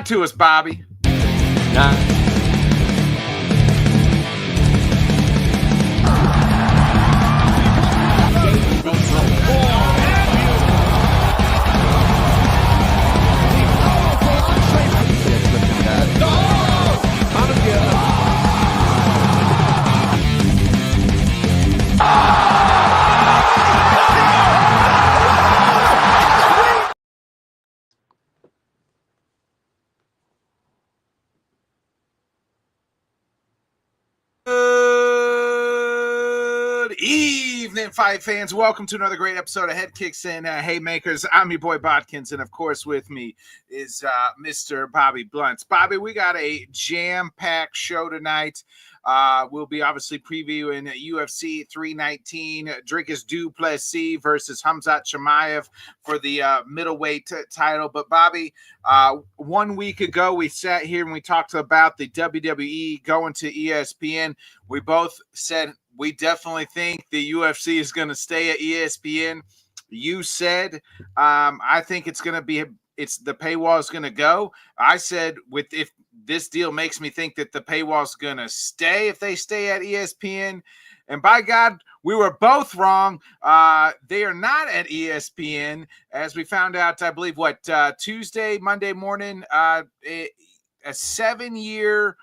Talk to us, Bobby. Good evening, fight fans. Welcome to another great episode of Headkicks and Haymakers. I'm your boy Bodkins, and of course with me is Mr. Bobby Blunts. Bobby, we got a jam-packed show tonight. We'll be obviously previewing UFC 319, Dricus du Plessis versus Khamzat Chimaev for the middleweight title. But Bobby, 1 week ago, we sat here and we talked about the WWE going to ESPN. We both said we definitely think the UFC is going to stay at ESPN. You said, I think it's going to be, the paywall is going to go. I said, if this deal makes me think that the paywall is going to stay if they stay at ESPN. And by God, we were both wrong. They are not at ESPN, as we found out, I believe, Monday morning, a 7-year,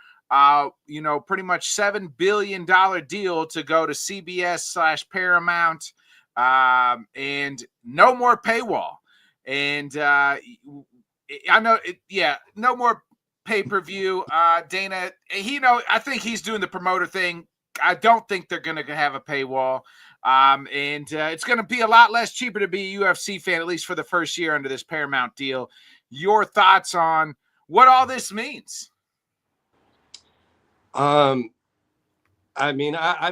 pretty much $7 billion deal to go to CBS/Paramount, and no more paywall. And I know, no more pay-per-view. Dana, I think he's doing the promoter thing. I don't think they're going to have a paywall. And it's going to be a lot less cheaper to be a UFC fan, at least for the first year under this Paramount deal. Your thoughts on what all this means? I've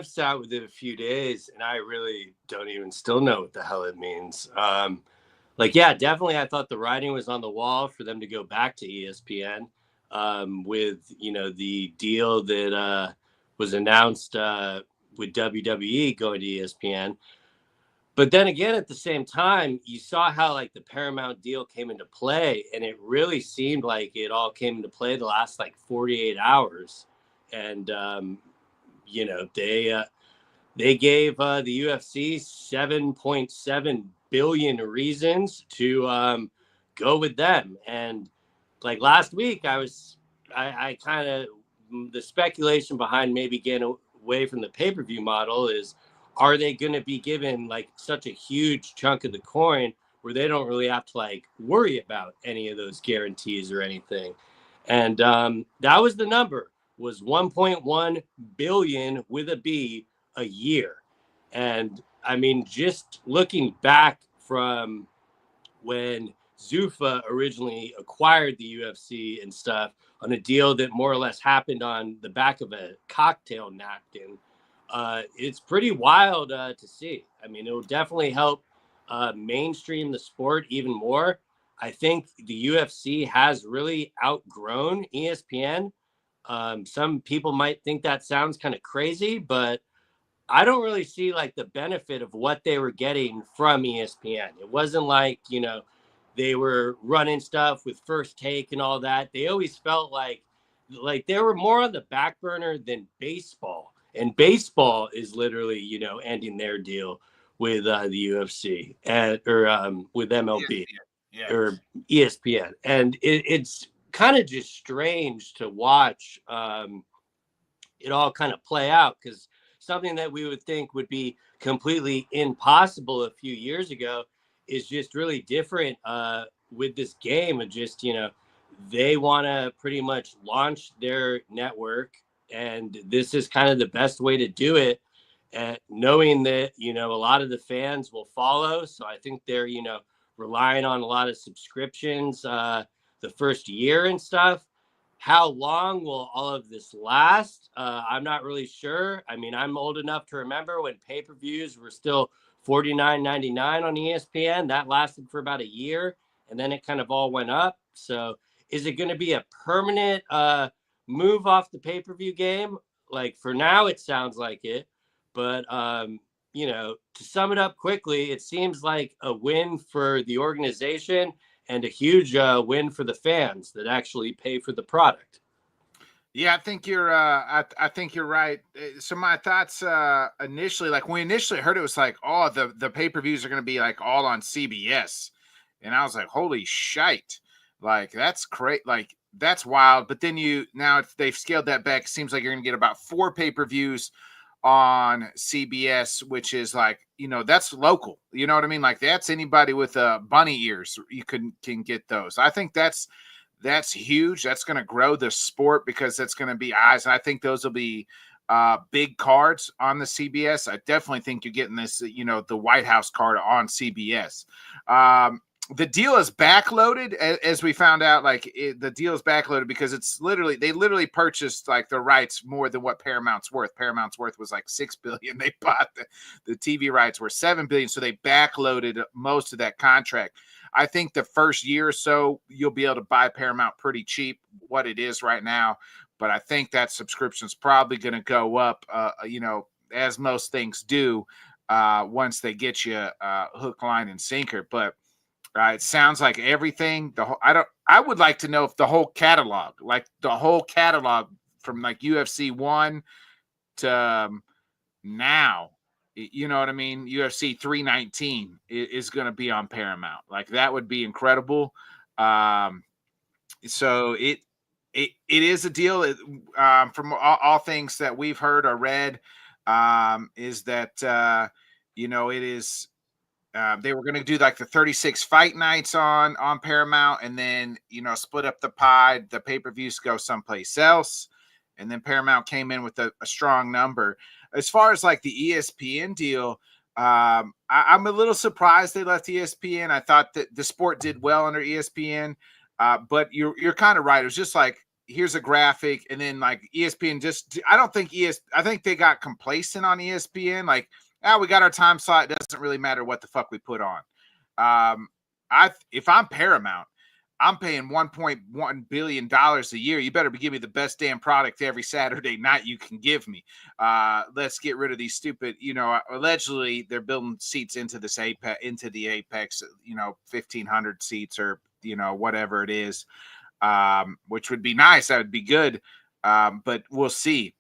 sat with it a few days, and I really don't even still know what the hell it means. Definitely, I thought the writing was on the wall for them to go back to ESPN with, the deal that was announced with WWE going to ESPN. But then again, at the same time, you saw how the Paramount deal came into play, and it really seemed like it all came into play the last 48 hours. And, they gave the UFC 7.7 billion reasons to go with them. And last week, I kind of, the speculation behind maybe getting away from the pay-per-view model is, are they going to be given such a huge chunk of the coin where they don't really have to worry about any of those guarantees or anything? And that was the number, was 1.1 billion with a B a year. And just looking back from when Zuffa originally acquired the UFC and stuff on a deal that more or less happened on the back of a cocktail napkin, it's pretty wild to see. It will definitely help mainstream the sport even more. I think the UFC has really outgrown ESPN. Some people might think that sounds kind of crazy, but I don't really see the benefit of what they were getting from ESPN. It wasn't they were running stuff with First Take and all that. They always felt like they were more on the back burner than baseball. And baseball is literally, ending their deal with the UFC or with MLB or ESPN. And it's kind of just strange to watch it all kind of play out, because something that we would think would be completely impossible a few years ago is just really different with this game. And just, they want to pretty much launch their network, and this is kind of the best way to do it, and knowing that, a lot of the fans will follow. So I think they're, relying on a lot of subscriptions the first year and stuff. How long will all of this last? I'm not really sure. I'm old enough to remember when pay-per-views were still $49.99 on ESPN. That lasted for about a year, and then it kind of all went up. So is it going to be a permanent move off the pay-per-view game? For now, it sounds like it. But, to sum it up quickly, it seems like a win for the organization and a huge win for the fans that actually pay for the product. Yeah, I think you're. I think you're right. So my thoughts initially, like when we initially heard it, was like, oh, the pay-per-views are going to be like all on CBS, and I was like, holy shite, like that's great, like that's wild. But then now they've scaled that back. It seems like you're going to get about 4 pay-per-views on CBS, which is like, that's local. You know what I mean? Like that's anybody with bunny ears, you can get those. I think that's huge. That's going to grow the sport because that's going to be eyes. And I think those will be big cards on the CBS. I definitely think you're getting this, the White House card on CBS. The deal is backloaded, as we found out. Like the deal is backloaded because they literally purchased like the rights more than what Paramount's worth. Paramount's worth was like $6 billion. They bought the TV rights were $7 billion. So they backloaded most of that contract. I think the first year or so, you'll be able to buy Paramount pretty cheap, what it is right now. But I think that subscription's probably going to go up, as most things do, once they get you hook, line, and sinker. But it sounds like everything. I would like to know if the whole catalog from like UFC 1 to now. You know what I mean? UFC 319 is going to be on Paramount. Like that would be incredible. So it is a deal. From all things that we've heard or read, is that it is. They were going to do like the 36 fight nights on Paramount, and then split up the pie. The pay-per-views go someplace else, and then Paramount came in with a strong number. As far as like the ESPN deal, I'm a little surprised they left ESPN. I thought that the sport did well under ESPN, but you're kind of right. It was just like, here's a graphic, and then like ESPN I think they got complacent on ESPN. Like, we got our time slot. It doesn't really matter what the fuck we put on. If I'm Paramount, I'm paying $1.1 billion a year. You better give me the best damn product every Saturday night you can give me. Let's get rid of these stupid, allegedly they're building seats into this into the Apex, 1,500 seats or, whatever it is, which would be nice. That would be good. But we'll see.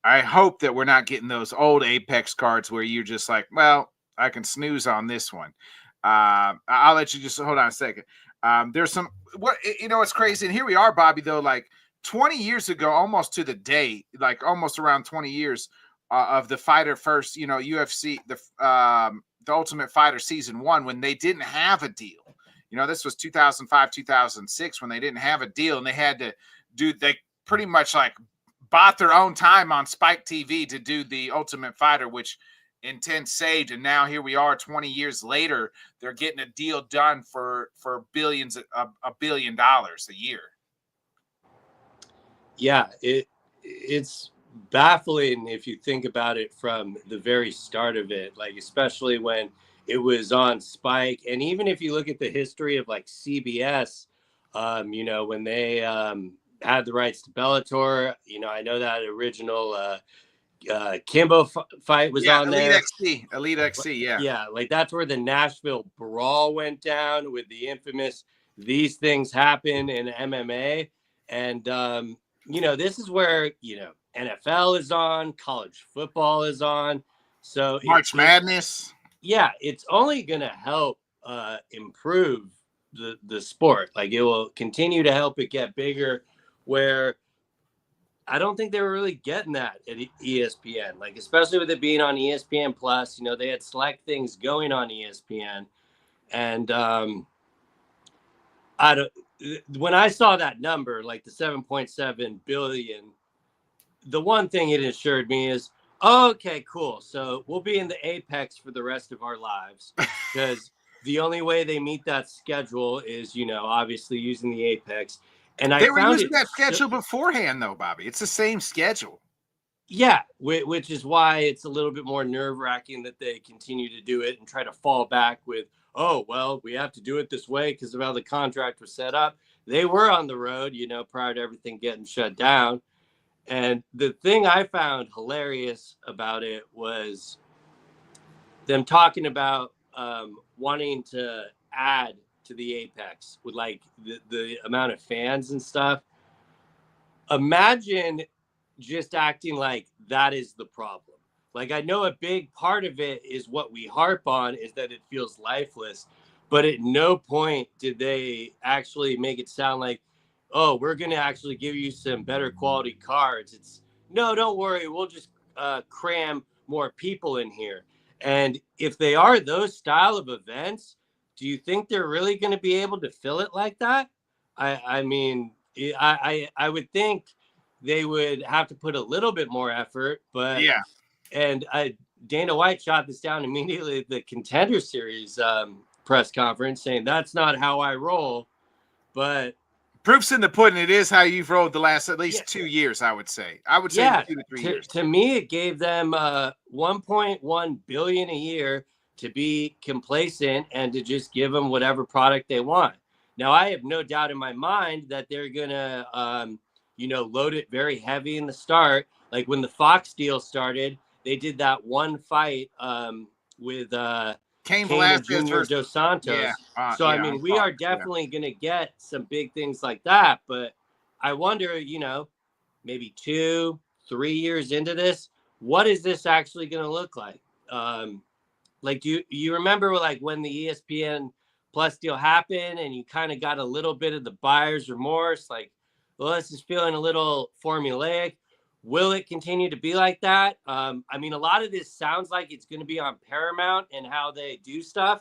I hope that we're not getting those old Apex cards where you're just like, well, I can snooze on this one. I'll let you just hold on a second. There's what's crazy. And here we are, Bobby, though, like 20 years ago, almost to the day, like almost around 20 years of the Fighter First, UFC, the Ultimate Fighter season 1, when they didn't have a deal. This was 2005, 2006 when they didn't have a deal, and they had to they pretty much like bought their own time on Spike TV to do the Ultimate Fighter, which Intense saved. And now here we are 20 years later, they're getting a deal done for billions, $1 billion a year. Yeah, it's baffling if you think about it from the very start of it, like especially when it was on Spike. And even if you look at the history of like CBS, when they had the rights to Bellator, I know that original Kimbo fight was on there. Elite XC, yeah, like that's where the Nashville Brawl went down with the infamous "these things happen in MMA," and this is where NFL is on, college football is on, so March Madness. Yeah, it's only gonna help improve the sport. Like it will continue to help it get bigger. Where I don't think they were really getting that at ESPN, like especially with it being on ESPN Plus. They had select things going on ESPN, and when I saw that number, like the 7.7 billion, the one thing it assured me is, okay, cool. So we'll be in the Apex for the rest of our lives, because the only way they meet that schedule is, obviously using the Apex. And they were using that schedule beforehand, though, Bobby. It's the same schedule. Yeah, which is why it's a little bit more nerve-wracking that they continue to do it and try to fall back with, oh, well, we have to do it this way because of how the contract was set up. They were on the road, prior to everything getting shut down. And the thing I found hilarious about it was them talking about wanting to add to the Apex with like the amount of fans and stuff. Imagine just acting like that is the problem. Like, I know a big part of it is what we harp on is that it feels lifeless, but at no point did they actually make it sound like, oh, we're going to actually give you some better quality cards. It's no, don't worry. We'll just cram more people in here. And if they are those style of events, do you think they're really going to be able to fill it like that? I mean, I would think they would have to put a little bit more effort, but yeah. And Dana White shot this down immediately at the Contender Series press conference, saying that's not how I roll. But proof's in the pudding. It is how you've rolled the last at least 2 years, I would say. I would say 2 to 3 years. To me, it gave them 1.1 billion a year to be complacent and to just give them whatever product they want. Now, I have no doubt in my mind that they're gonna, load it very heavy in the start. Like when the Fox deal started, they did that one fight with Cain and Junior Dos Santos. Yeah. So, I mean, we are definitely going to get some big things like that. But I wonder, maybe 2-3 years into this, what is this actually going to look like? Like, do you remember like when the ESPN Plus deal happened and you kind of got a little bit of the buyer's remorse? Like, well, this is feeling a little formulaic. Will it continue to be like that? I mean, a lot of this sounds like it's going to be on Paramount and how they do stuff.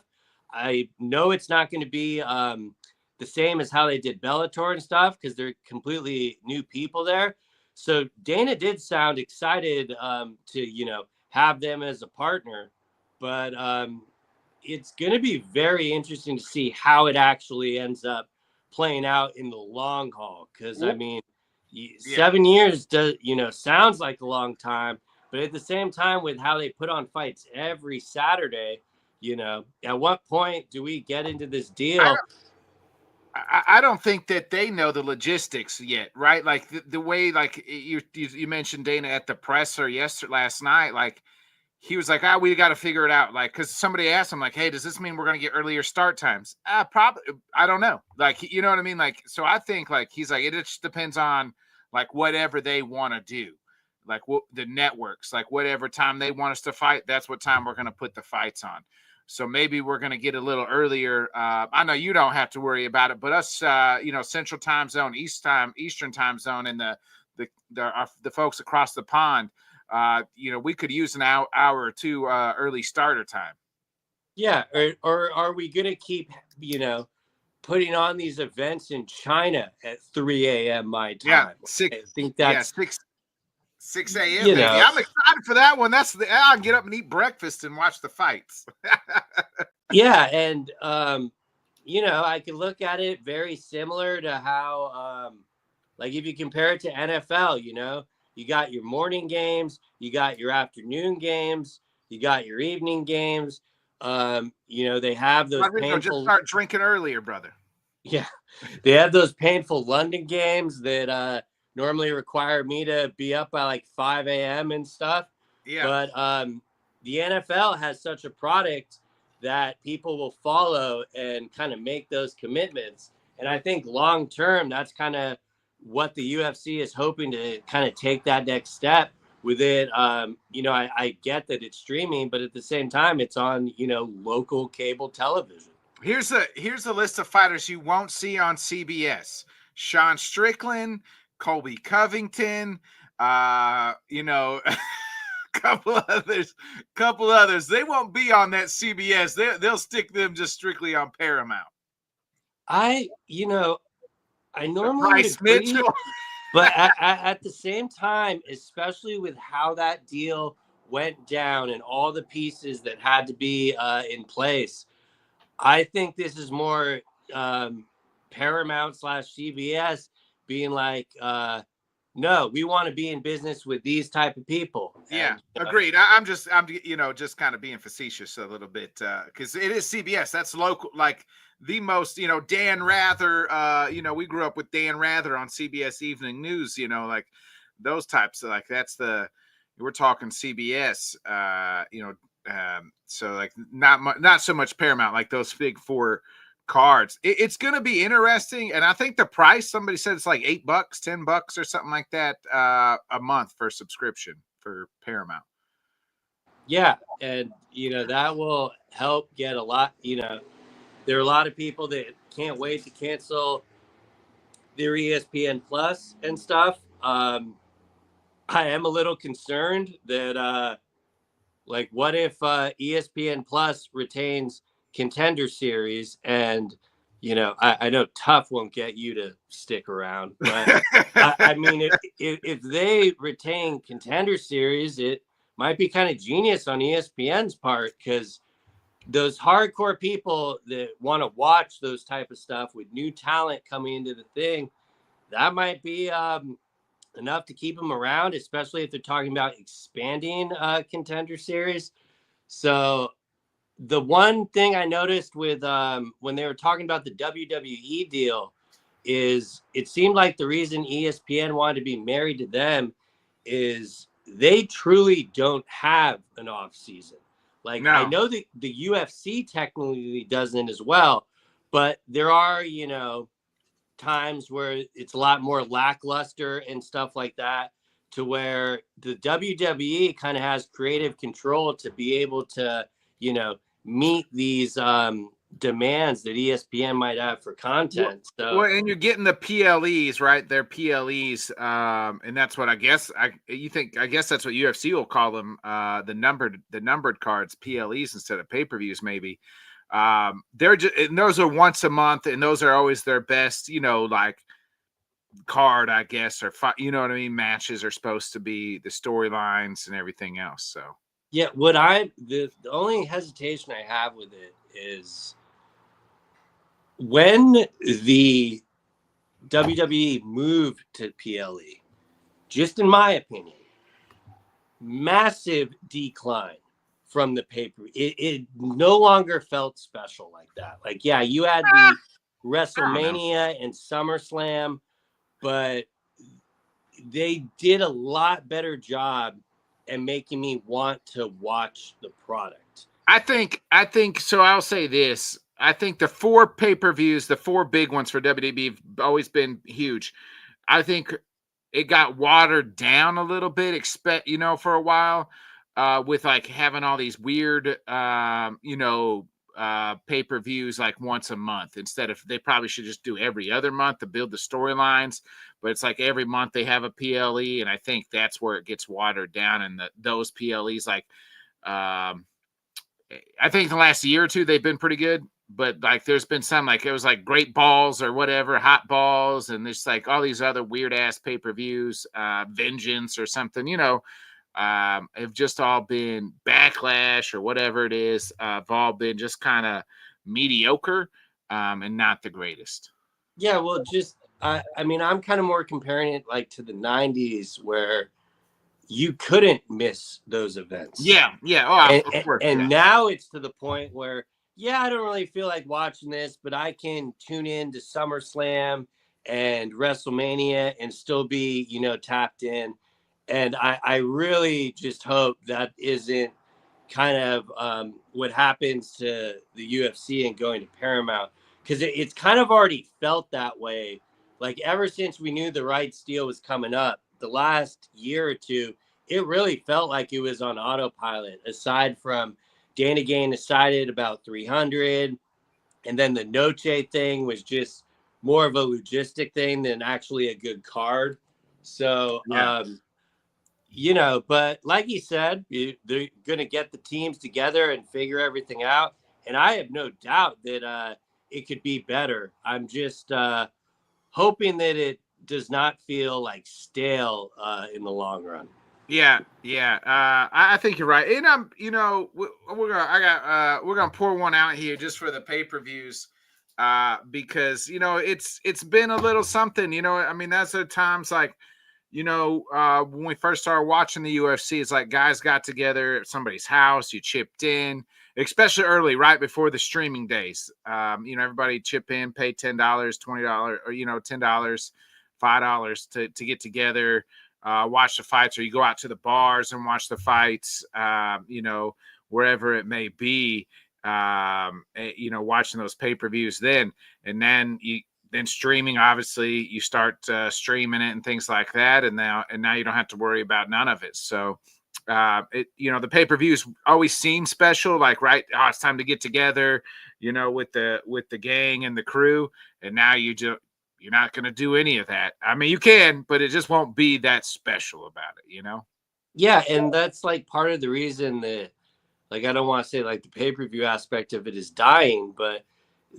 I know it's not going to be the same as how they did Bellator and stuff because they're completely new people there. So Dana did sound excited to, have them as a partner. But it's going to be very interesting to see how it actually ends up playing out in the long haul. Because, I mean, 7 years does sounds like a long time, but at the same time with how they put on fights every Saturday, at what point do we get into this deal? I don't think that they know the logistics yet, right? Like the way, like you mentioned Dana at the presser last night, like he was like, we got to figure it out. Like, cause somebody asked him like, hey, does this mean we're going to get earlier start times? Probably. I don't know. Like, you know what I mean? Like, so I think like, he's like, it just depends on like whatever they want to do. Like the networks, like whatever time they want us to fight, that's what time we're going to put the fights on. So maybe we're going to get a little earlier. I know you don't have to worry about it, but us, Central Time Zone, Eastern Time Zone, and the folks across the pond, we could use an hour or two early starter time. Yeah, or are we going to keep, putting on these events in China at 3 a.m. my time? Yeah, I think that's 6 a.m. I'm excited for that one. I'll get up and eat breakfast and watch the fights. Yeah, and I could look at it very similar to how, like if you compare it to NFL, you got your morning games, you got your afternoon games, you got your evening games. They have those painful. Just start drinking earlier, brother. Yeah, they have those painful London games that normally require me to be up by like 5 a.m. and stuff. Yeah. But the NFL has such a product that people will follow and kind of make those commitments. And I think long term, that's kind of what the UFC is hoping to kind of take that next step with it. I get that it's streaming, but at the same time, it's on, local cable television. Here's a list of fighters you won't see on CBS: Sean Strickland, Colby Covington, couple others. They won't be on that CBS. They'll stick them just strictly on Paramount. I normally Bryce Mitchell. But at the same time, especially with how that deal went down and all the pieces that had to be in place, I think this is more Paramount / CBS being like, no, we want to be in business with these type of people. Yeah, agreed. I'm just kind of being facetious a little bit because it is CBS. That's local, like the most, Dan Rather. We grew up with Dan Rather on CBS Evening News. Like those types. Like we're talking CBS. So like not so much Paramount, like those big four cards. It's going to be interesting, and I think the price, somebody said it's like $8, $10 or something like that a month for subscription for Paramount. Yeah, and that will help get a lot. There are a lot of people that can't wait to cancel their ESPN Plus and stuff. I am a little concerned that what if ESPN Plus retains Contender Series, and I know Tough won't get you to stick around, but I mean, if they retain Contender Series, it might be kind of genius on ESPN's part, because those hardcore people that want to watch those type of stuff with new talent coming into the thing, that might be enough to keep them around, especially if they're talking about expanding Contender Series. So the one thing I noticed with when they were talking about the WWE deal is it seemed like the reason ESPN wanted to be married to them is they truly don't have an off season. Like, No. I know that the UFC technically doesn't as well, but there are, times where it's a lot more lackluster and stuff like that, to where the WWE kind of has creative control to be able to, meet these demands that ESPN might have for content. Well, and you're getting the PLEs, right? They're PLEs, and that's what I guess. I guess that's what UFC will call them. The numbered cards, PLEs instead of pay-per-views, maybe. They're just, and those are once a month, and those are always their best, like card, I guess, or you know what I mean. Matches are supposed to be the storylines and everything else. So yeah, the only hesitation I have with it is when the WWE moved to PLE, just in my opinion, massive decline from the paper. It no longer felt special like that. Like, yeah, you had the WrestleMania and SummerSlam, but they did a lot better job at making me want to watch the product. I think so. I'll say this. I think the 4 pay-per-views, the 4 big ones for WWE have always been huge. I think it got watered down a little bit, for a while, with like having all these weird, pay-per-views like once a month, instead of, they probably should just do every other month to build the storylines. But it's like every month they have a PLE, and I think that's where it gets watered down. And those PLEs, like, I think the last year or two they've been pretty good, but like there's been some, like it was like Great Balls or whatever, Hot Balls, and there's like all these other weird ass pay-per-views, Vengeance or something, have just all been Backlash or whatever it is, have all been just kind of mediocre, and not the greatest. Yeah, well, just I mean, I'm kind of more comparing it like to the 90s, where you couldn't miss those events. Yeah. Oh, of course. And now it's to the point where, yeah, I don't really feel like watching this, but I can tune in to SummerSlam and WrestleMania and still be, tapped in. And I really just hope that isn't kind of what happens to the UFC and going to Paramount, because it's kind of already felt that way. Like, ever since we knew the rights deal was coming up, the last year or two, it really felt like it was on autopilot, aside from Dana getting excited about 300. And then the Noche thing was just more of a logistic thing than actually a good card. So, but like you said, they're going to get the teams together and figure everything out. And I have no doubt that it could be better. I'm just hoping that it does not feel like stale in the long run. Yeah. I think you're right, and we're gonna pour one out here just for the pay-per-views, because it's been a little something. I mean, that's the times like, when we first started watching the UFC, it's like guys got together at somebody's house, you chipped in, especially early, right before the streaming days. Everybody chip in, pay $10, $20, or $10, $5 to get together, watch the fights, or you go out to the bars and watch the fights, wherever it may be. watching those pay-per-views then. And then streaming, obviously you start streaming it and things like that. And now you don't have to worry about none of it. So the pay-per-views always seem special, like, right, it's time to get together, with the gang and the crew. And now you're not going to do any of that. I mean, you can, but it just won't be that special about it, Yeah, and that's like part of the reason that, like, I don't want to say like the pay-per-view aspect of it is dying, but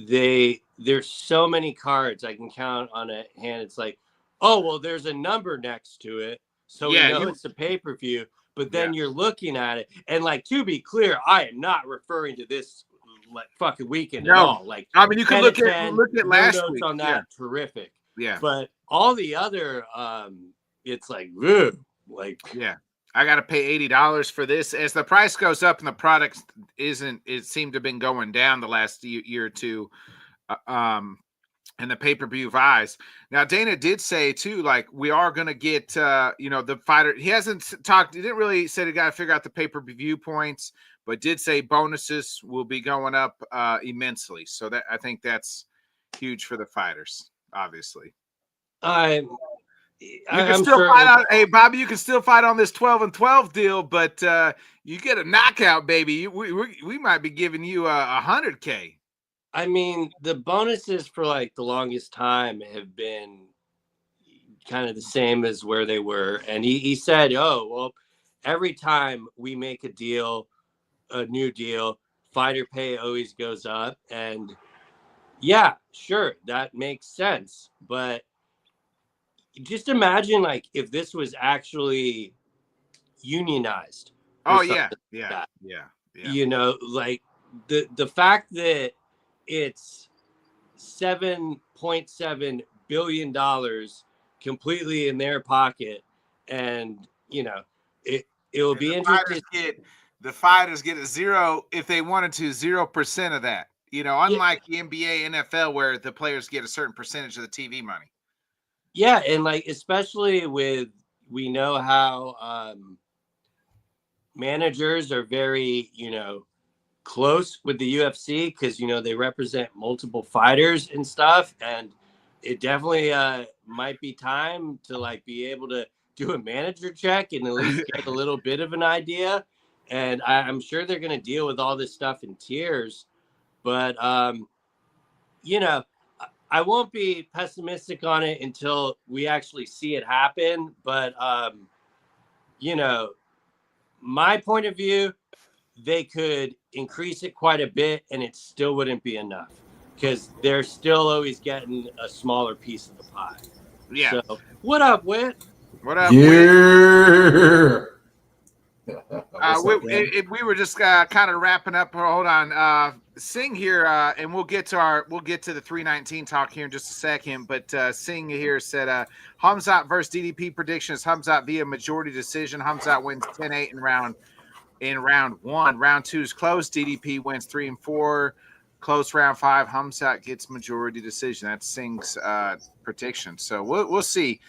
there's so many cards I can count on a hand. It's like, oh, well, there's a number next to it, so we know it's a pay-per-view. But then you're looking at it, and, like, to be clear, I am not referring to this like fucking weekend at all. Like, I mean, you can look at last week on that. Terrific. Yeah. But all the other, it's like, ugh, like, yeah. I got to pay $80 for this. As the price goes up and the product it seemed to have been going down the last year or two, and the pay-per-view buys. Now, Dana did say too, like, we are going to get, the fighter. He didn't really say he got to figure out the pay-per-view points, but did say bonuses will be going up immensely. So that, I think that's huge for the fighters, obviously. You can still fight on. Hey, Bobby, you can still fight on this 12-12 deal, but you get a knockout, baby. We might be giving you $100K. I mean, the bonuses for like the longest time have been kind of the same as where they were, and he said, "Oh, well, every time we make a new deal, fighter pay always goes up." And yeah, sure, that makes sense, but just imagine, like, if this was actually unionized. Oh yeah. Like the fact that it's $7.7 billion completely in their pocket, and it will be interesting. The fighters get a zero if they wanted to, 0% of that. Unlike the NBA, NFL, where the players get a certain percentage of the TV money. Yeah, and, like, especially we know how managers are very, close with the UFC because, they represent multiple fighters and stuff. And it definitely might be time to, like, be able to do a manager check and at least get a little bit of an idea. And I'm sure they're going to deal with all this stuff in tiers. But, I won't be pessimistic on it until we actually see it happen. But, my point of view, they could increase it quite a bit and it still wouldn't be enough because they're still always getting a smaller piece of the pie. Yeah. So, what up, Whit? What up, yeah. Whit? We were just kind of wrapping up. Hold on. Singh here, and we'll get to the 319 talk here in just a second. But Singh here said Hamzat versus DDP predictions. Hamzat via majority decision. Hamzat wins 10-8 in round 1. Round 2 is close. DDP wins 3 and 4. Close round 5. Hamzat gets majority decision. That's Singh's prediction. So we'll see.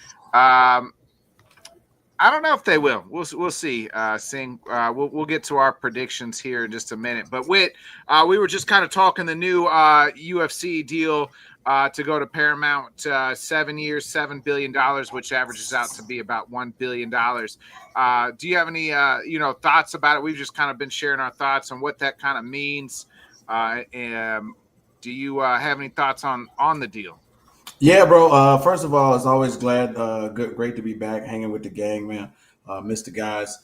I don't know if they will. We'll see. Singh. We'll get to our predictions here in just a minute. But Whit, we were just kind of talking the new UFC deal to go to Paramount. 7 years, $7 billion, which averages out to be about $1 billion. Do you have any thoughts about it? We've just kind of been sharing our thoughts on what that kind of means. And do you have any thoughts on the deal? Yeah, bro. First of all, it's always great to be back hanging with the gang, man. Miss the guys.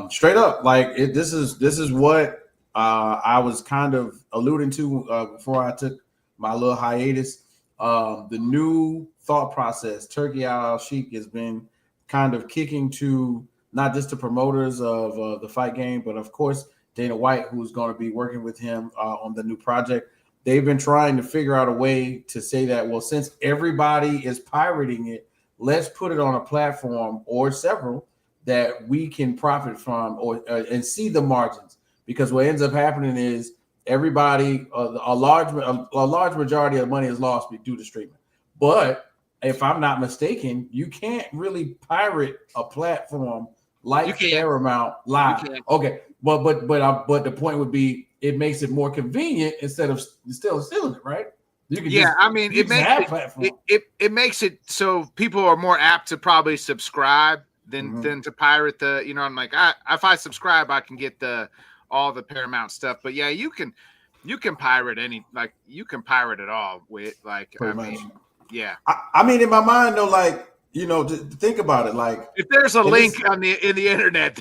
Straight up, like this is what I was kind of alluding to before I took my little hiatus. The new thought process, Turkey Al-Sheikh has been kind of kicking to not just the promoters of the fight game, but of course Dana White, who's going to be working with him on the new project. They've been trying to figure out a way to say that, well, since everybody is pirating it, let's put it on a platform or several that we can profit from and see the margins. Because what ends up happening is everybody, a large majority of the money is lost due to streaming. But if I'm not mistaken, you can't really pirate a platform like Paramount Live. Okay, but the point would be, it makes it more convenient instead of still stealing it, right? You can I mean, it makes it so people are more apt to probably subscribe than to pirate the. I'm like, if I subscribe, I can get all the Paramount stuff. But yeah, you can pirate you can pirate it all with pretty much. Yeah. I mean, in my mind though, like, to think about it, like if there's a link in the internet,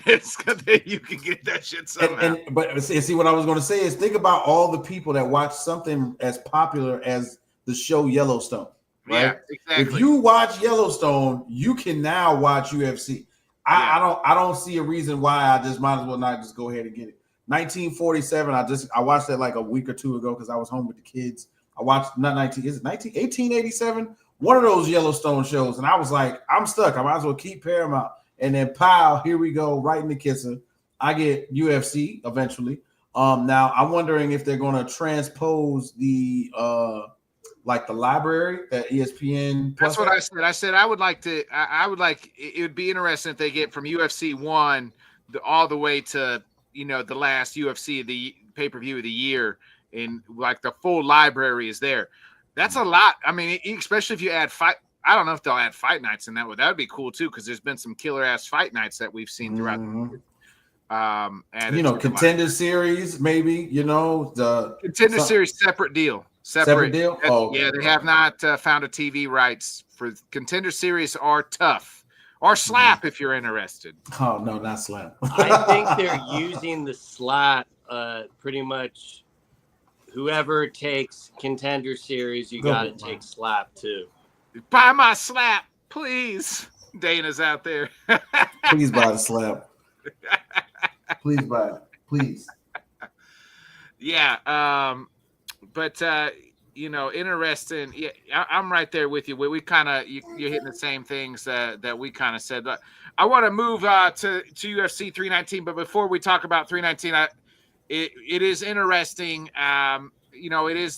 you can get that shit somehow. But see, what I was going to say is think about all the people that watch something as popular as the show Yellowstone, right? Yeah, exactly. If you watch Yellowstone, you can now watch UFC. I don't see a reason why I just might as well not just go ahead and get it. 1947. I watched that like a week or two ago because I was home with the kids. I watched 1887, one of those Yellowstone shows, and I was like, I'm stuck. I might as well keep Paramount. And then pow, here we go, right in the kisser. I get UFC eventually. Now I'm wondering if they're going to transpose the like the library that ESPN. That's what I said. I said I would like to. I would like. It would be interesting if they get from UFC 1 all the way to the last UFC, the pay-per-view of the year, and like the full library is there. That's a lot. I mean, especially if you add fight. I don't know if they'll add fight nights in that. That would be cool too, because there's been some killer ass fight nights that we've seen throughout. And contender series, maybe. The contender series separate deal. Separate deal. Oh, yeah, they have not found a TV rights for contender series. Are tough or slap if you're interested. Oh no, not slap. I think they're using the slap pretty much. Whoever takes contender series, you got to take slap too. Buy my slap, please. Dana's out there. Please buy the slap. Please buy it. Please. Yeah. But interesting. Yeah, I'm right there with you. We kind of you're hitting the same things that we kind of said. But I want to move to UFC 319. But before we talk about 319, it is interesting. It is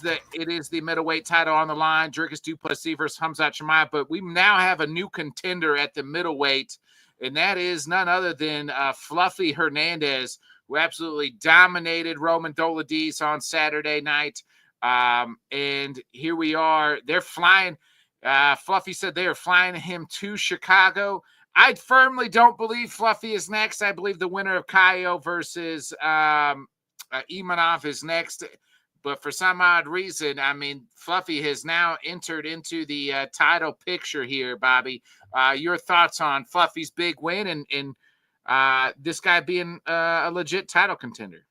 the middleweight title on the line. Dricus du Plessis versus Khamzat Chimaev. But we now have a new contender at the middleweight, and that is none other than Fluffy Hernandez, who absolutely dominated Roman Dolidze on Saturday night. And here we are. They're flying. Fluffy said they are flying him to Chicago. I firmly don't believe Fluffy is next. I believe the winner of Caio versus Imanov is next. But for some odd reason, I mean, Fluffy has now entered into the title picture here, Bobby. Your thoughts on Fluffy's big win and this guy being a legit title contender?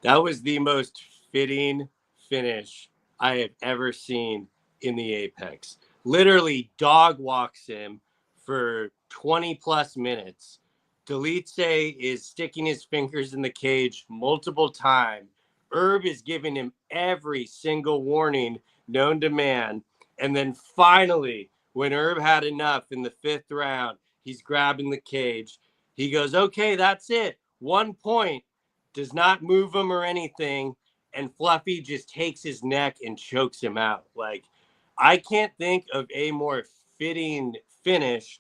That was the most fitting finish I have ever seen in the Apex. Literally dog walks him for 20 plus minutes. Dolidze is sticking his fingers in the cage multiple times. Herb is giving him every single warning known to man. And then finally, when Herb had enough in the 5th round, he's grabbing the cage. He goes, okay, that's it. 1 point. Does not move him or anything. And Fluffy just takes his neck and chokes him out. Like, I can't think of a more fitting finish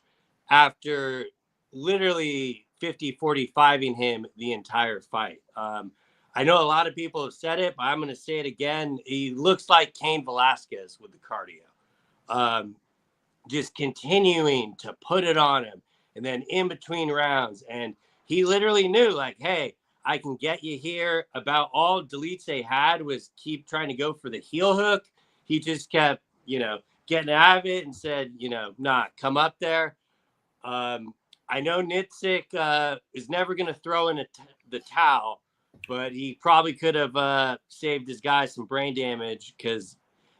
after literally 50-45ing him the entire fight. I know a lot of people have said it, but I'm going to say it again. He looks like Cain Velasquez with the cardio. Just continuing to put it on him. And then in between rounds. And he literally knew, like, hey, I can get you here. About all Dolidze had was keep trying to go for the heel hook. He just kept, getting out of it and said, nah, come up there. I know Nitzik is never going to throw in the towel, but he probably could have saved his guy some brain damage because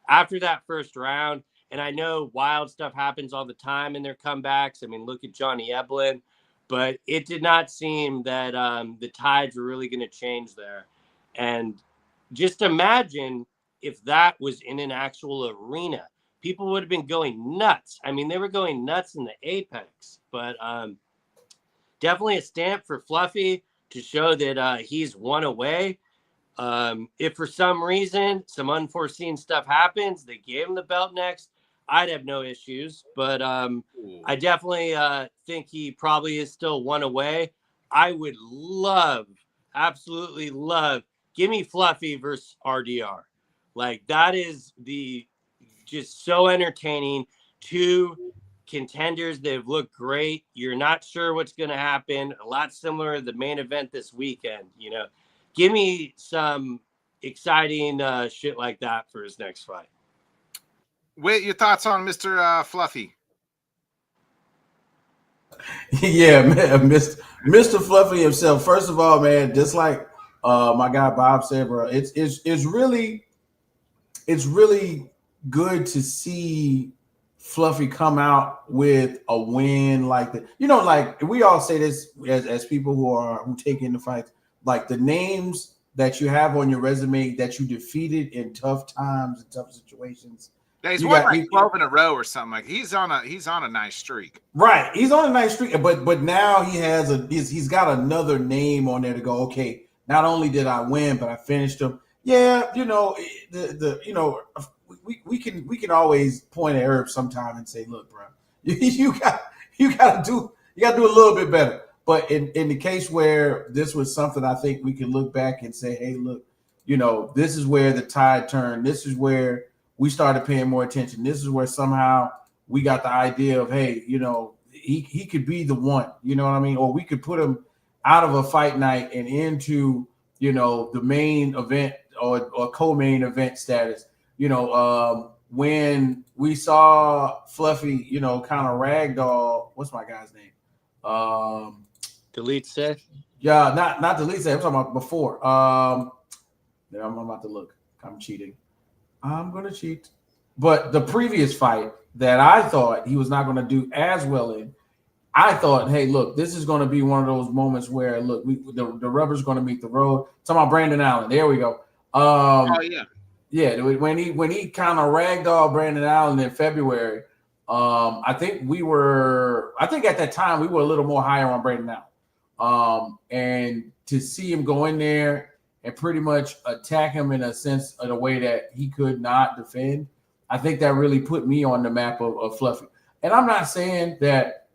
after that first round, and I know wild stuff happens all the time in their comebacks. I mean, look at Johnny Eblin, but it did not seem that the tides were really going to change there. And just imagine if that was in an actual arena. People would have been going nuts. I mean, they were going nuts in the Apex, but definitely a stamp for Fluffy to show that he's one away. If for some reason, some unforeseen stuff happens, they gave him the belt next, I'd have no issues. But I definitely think he probably is still one away. I would love, absolutely love. Give me Fluffy versus RDR. Like that is just so entertaining. Two contenders, they've looked great. You're not sure what's going to happen. A lot similar to the main event this weekend. Give me some exciting shit like that for his next fight. Wait, your thoughts on Mr. Fluffy? Yeah, man, Mr. Fluffy himself. First of all, man, just like my guy Bob said, bro, it's really good to see Fluffy come out with a win like that. Like we all say this as people who take in the fights, like the names that you have on your resume that you defeated in tough times and tough situations. Yeah, he's won like 12 in a row or something. Like he's on a nice streak. Right, he's on a nice streak, but now he's got another name on there to go. Okay, not only did I win, but I finished him. Yeah, we can always point at Herb sometime and say, look, bro, you got to do a little bit better. But in the case where this was something, I think we can look back and say, hey, look, this is where the tide turned. This is where we started paying more attention. This is where somehow we got the idea of, hey, he could be the one, you know what I mean? Or we could put him out of a fight night and into, the main event or co-main event status. When we saw Fluffy, kind of ragdoll, what's my guy's name? Delete set? Yeah, not delete set. I'm talking about before. I'm about to look. I'm cheating. I'm going to cheat. But the previous fight that I thought he was not going to do as well in, I thought, hey, look, this is going to be one of those moments where, look, the rubber's going to meet the road. Talking about Brandon Allen. There we go. Yeah, when he kind of ragdolled Brandon Allen in February, I think at that time we were a little more higher on Brandon Allen. And to see him go in there and pretty much attack him in a way that he could not defend, I think that really put me on the map of Fluffy. And I'm not saying that,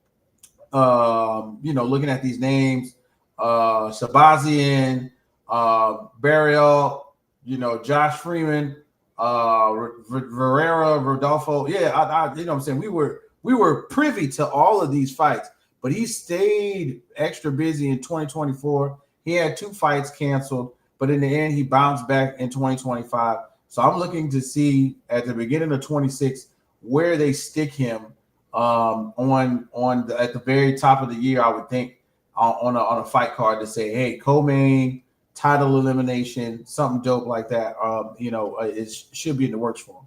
looking at these names, Shabazian, Burial, Josh Freeman, Verrera, Rodolfo. Yeah, I what I'm saying? We were privy to all of these fights, but he stayed extra busy in 2024. He had 2 fights canceled, but in the end, he bounced back in 2025. So I'm looking to see at the beginning of 26 where they stick him at the very top of the year. I would think on a fight card to say, hey, co-main, title elimination, something dope like that. It should be in the works for him.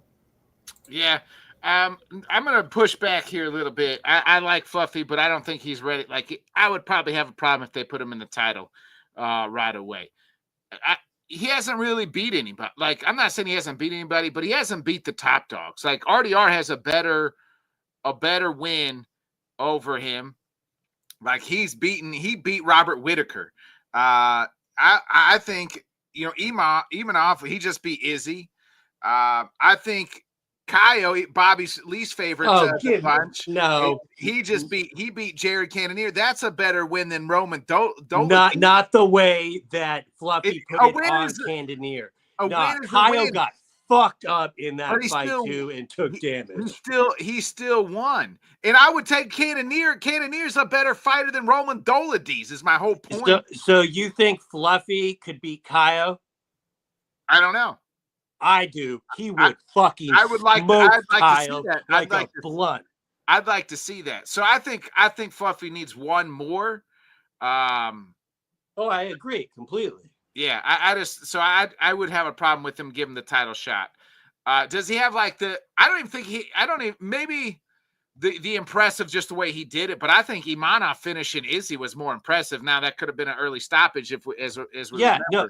Yeah. I'm going to push back here a little bit. I like Fluffy, but I don't think he's ready. Like, I would probably have a problem if they put him in the title right away. He hasn't really beat anybody. Like, I'm not saying he hasn't beat anybody, but he hasn't beat the top dogs. Like, RDR has a better win over him. Like, he beat Robert Whitaker. I think, Imanov, he just beat Izzy. I think Kaio, Bobby's least favorite bunch. No, he beat Jared Cannonier. That's a better win than Roman Dolittle. Not the way that Fluffy put it on Cannonier. Kaio got fucked up in that fight too and took damage. He still won. And I would take Cannonier. Cannonier's a better fighter than Roman Dolittle is my whole point. So you think Fluffy could beat Kaio? I don't know. I do. He would fucking I'd like to see that. Like a blunt. I'd like to see that. So I think Fluffy needs one more. I agree completely. Yeah, I would have a problem with him giving the title shot. Does he have like maybe the impressive just the way he did it, but I think Imanov finishing Izzy was more impressive. Now that could have been an early stoppage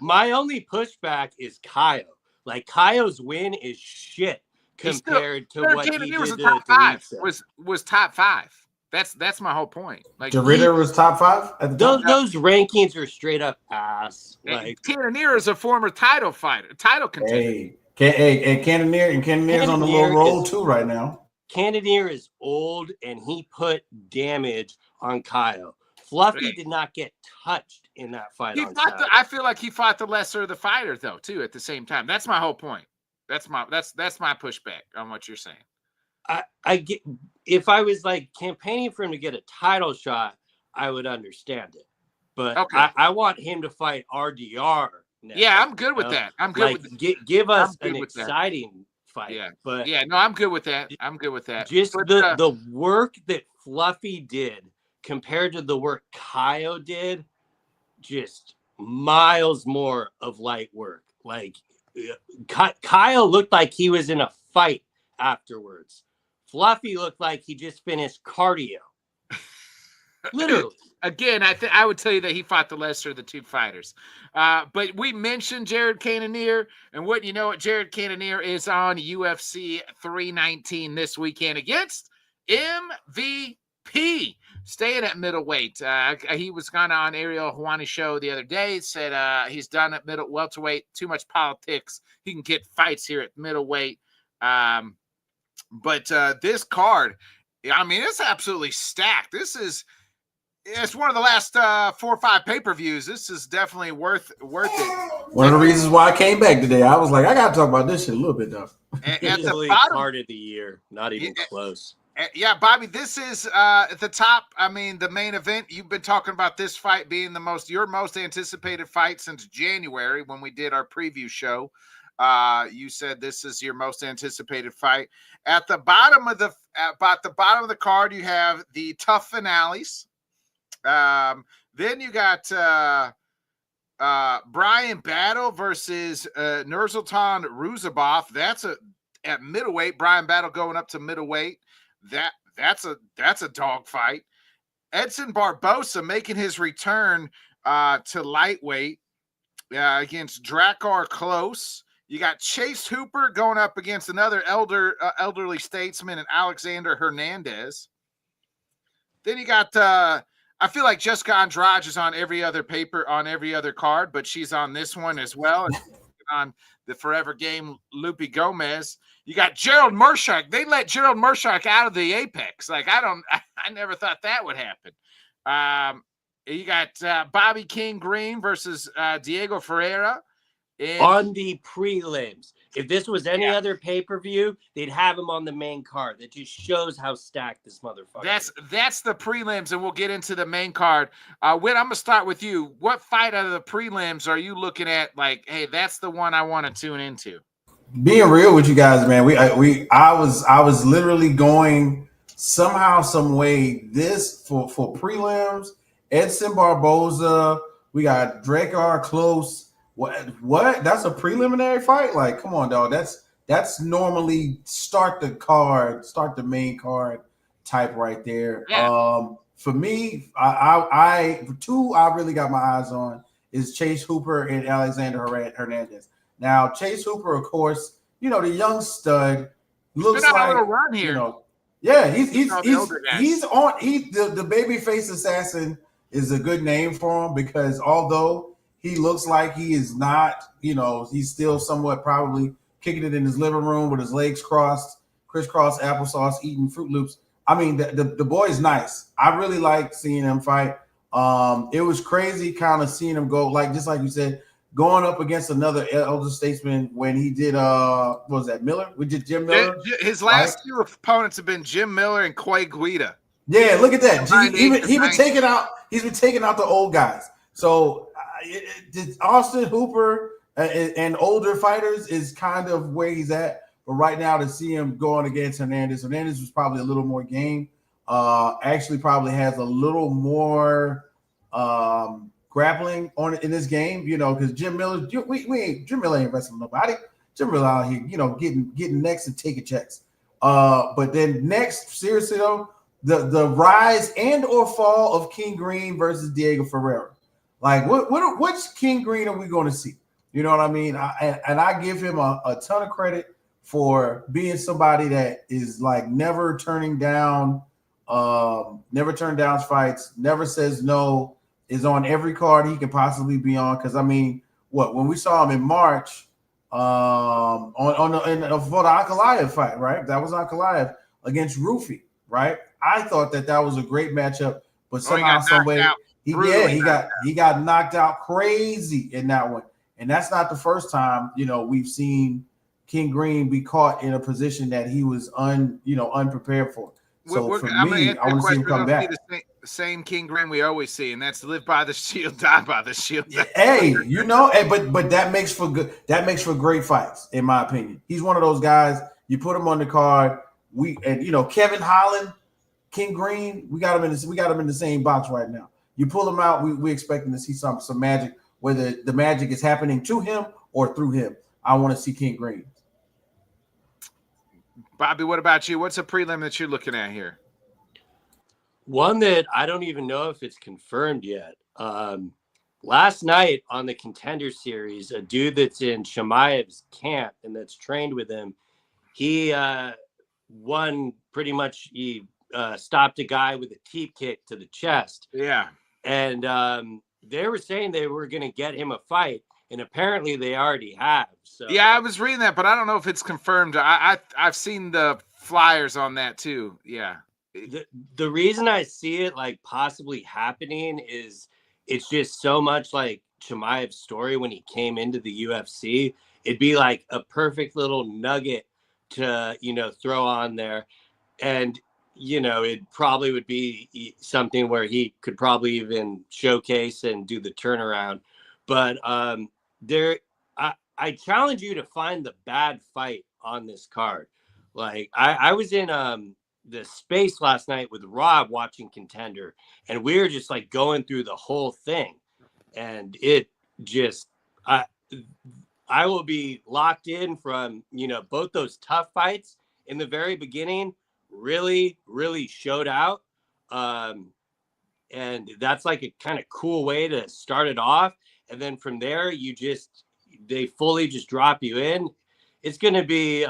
my only pushback is Kaio. Like Kaio's win is shit compared to what he did. Was top 5. Was top 5. That's my whole point. Like Ritter was top 5 at the time. Those rankings are straight up ass. Like Cannonier is a former title contender. Hey, Cannonier's on the low roll too right now. Cannonier is old and he put damage on Kaio. Fluffy did not get touched in that fight. I feel like he fought the lesser of the fighter, though, too. At the same time, that's my whole point. That's my pushback on what you're saying. I get, if I was like campaigning for him to get a title shot, I would understand it. But I want him to fight RDR now. Yeah, I'm good with that. I'm good with give us an exciting fight. Yeah, but no, I'm good with that. Just the work that Fluffy did compared to the work Kyle did, just miles more of light work. Like Kyle looked like he was in a fight afterwards. Fluffy looked like he just finished cardio. Literally. Again, I would tell you that he fought the lesser of the two fighters. But we mentioned Jared Cannonier, and wouldn't you know it, Jared Cannonier is on UFC 319 this weekend against MVP, staying at middleweight. He was kind of on Ariel Helwani's show the other day, said he's done at welterweight, too much politics. He can get fights here at middleweight. But this card, I mean, it's absolutely stacked. It's one of the last 4 or 5 pay-per-views. This is definitely worth it. One of the reasons why I came back today, I was like, I got to talk about this shit a little bit, though. At the bottom, card of the year, not even close. Yeah, Bobby, this is at the top. I mean, the main event. You've been talking about this fight being your most anticipated fight since January when we did our preview show. You said this is your most anticipated fight. At the bottom of the card, you have the tough finales. Then you got Brian Battle versus Nursultan Ruzabov. That's at middleweight. Brian Battle going up to middleweight. That's a dog fight. Edson Barbosa making his return to lightweight against Drakkar Klose. You got Chase Hooper going up against another elderly statesman and Alexander Hernandez. Then you got I feel like Jessica Andrade is on every other card, but she's on this one as well. And on the Forever Game, Lupe Gomez. You got Gerald Mearshak. They let Gerald Mearshak out of the Apex. Like I never thought that would happen. You got Bobby King Green versus Diego Ferreira. On the prelims. If this was any other pay-per-view, they'd have him on the main card. That just shows how stacked this motherfucker is. That's the prelims, and we'll get into the main card. Whit, I'm going to start with you. What fight out of the prelims are you looking at like, hey, that's the one I want to tune into? Being real with you guys, man, I was literally going somehow, some way, this for prelims, Edson Barboza, we got Drakkar Klose. What? That's a preliminary fight? Like, come on, dog. That's normally start the main card type right there. Yeah. For me, I really got my eyes on is Chase Hooper and Alexander Hernandez. Now, Chase Hooper, of course, the young stud looks like a little run here. He's on. The babyface assassin is a good name for him because although he looks like he is not, he's still somewhat probably kicking it in his living room with his legs crossed, crisscross applesauce, eating Fruit Loops. I mean, the boy's nice. I really like seeing him fight. It was crazy kind of seeing him go, just like you said, going up against another elder statesman when he did, what was that, Miller? We did Jim Miller. His last two opponents have been Jim Miller and Clay Guida. Yeah, look at that. He's been taking out the old guys. So Austin Hooper and older fighters is kind of where he's at. But right now to see him going against Hernandez was probably a little more game. Actually probably has a little more grappling on it in this game, because Jim Miller, Jim Miller ain't wrestling nobody. Jim Miller out here, getting next and taking checks. But then next, seriously though, the rise and or fall of King Green versus Diego Ferreira. Like, which King Green are we going to see? You know what I mean? I give him a ton of credit for being somebody that is like never turning down fights, never says no, is on every card he can possibly be on. Because I mean, when we saw him in March for the Ankalaev fight, right? That was Ankalaev against Rufi, right? I thought that was a great matchup but he got somehow, some knocked way, out. he got knocked out crazy in that one. And that's not the first time, we've seen King Green be caught in a position that he was unprepared for. So for I'm going to me, answer I your want to see question. him come We're going back. to see the same King Green we always see, and that's live by the shield, die by the shield. Hey, but that makes for good. That makes for great fights, in my opinion. He's one of those guys. You put him on the card. Kevin Holland, King Green. We got him in the same box right now. You pull him out. We expecting to see some magic, whether the magic is happening to him or through him. I want to see King Green. Bobby, what about you? What's a prelim that you're looking at here? One that I don't even know if it's confirmed yet. Last night on the Contender Series, a dude that's in Chimaev's camp and that's trained with him, he won pretty much. He stopped a guy with a teep kick to the chest. Yeah. And they were saying they were going to get him a fight, and apparently they already have. So yeah, I was reading that, but I don't know if it's confirmed. I've seen the flyers on that too. Yeah. The reason I see it like possibly happening is it's just so much like Chimaev's story when he came into the UFC. It'd be like a perfect little nugget to, throw on there. And, it probably would be something where he could probably even showcase and do the turnaround. But I challenge you to find the bad fight on this card. Like I was in the space last night with Rob watching Contender, and we were just like going through the whole thing, and it just I will be locked in from both those tough fights in the very beginning really showed out, and that's like a kind of cool way to start it off, and then from there they fully just drop you in. It's going to be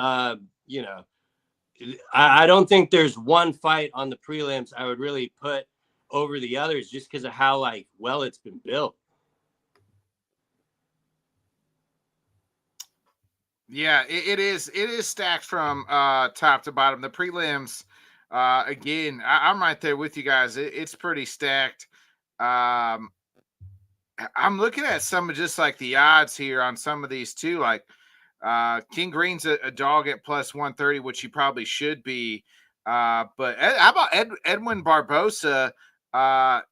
I don't think there's one fight on the prelims I would really put over the others just because of how well it's been built. Yeah, it is stacked from top to bottom. The prelims, again, I'm right there with you guys. It's pretty stacked. I'm looking at some of just like the odds here on some of these too. Like King Green's a dog at plus 130, which he probably should be. But how about Edwin Barbosa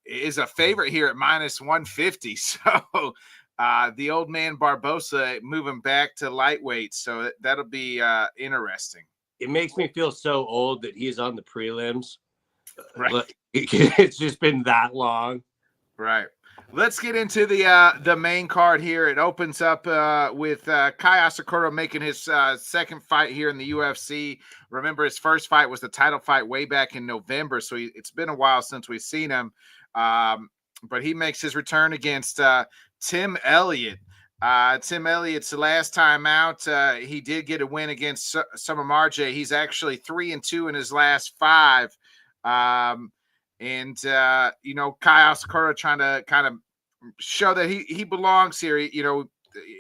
is a favorite here at minus 150. So the old man Barbosa moving back to lightweight. So that'll be interesting. It makes me feel so old that he's on the prelims. Right. It's just been that long. Right. Let's get into the main card here. It opens up with Kai Asakura making his second fight here in the UFC. Remember, his first fight was the title fight way back in November, so it's been a while since we've seen him. But he makes his return against Tim Elliott. Tim Elliott's the last time out. He did get a win against Summer Marjay. He's actually 3-2 in his last 5. And Kai Asakura trying to kind of show that he belongs here.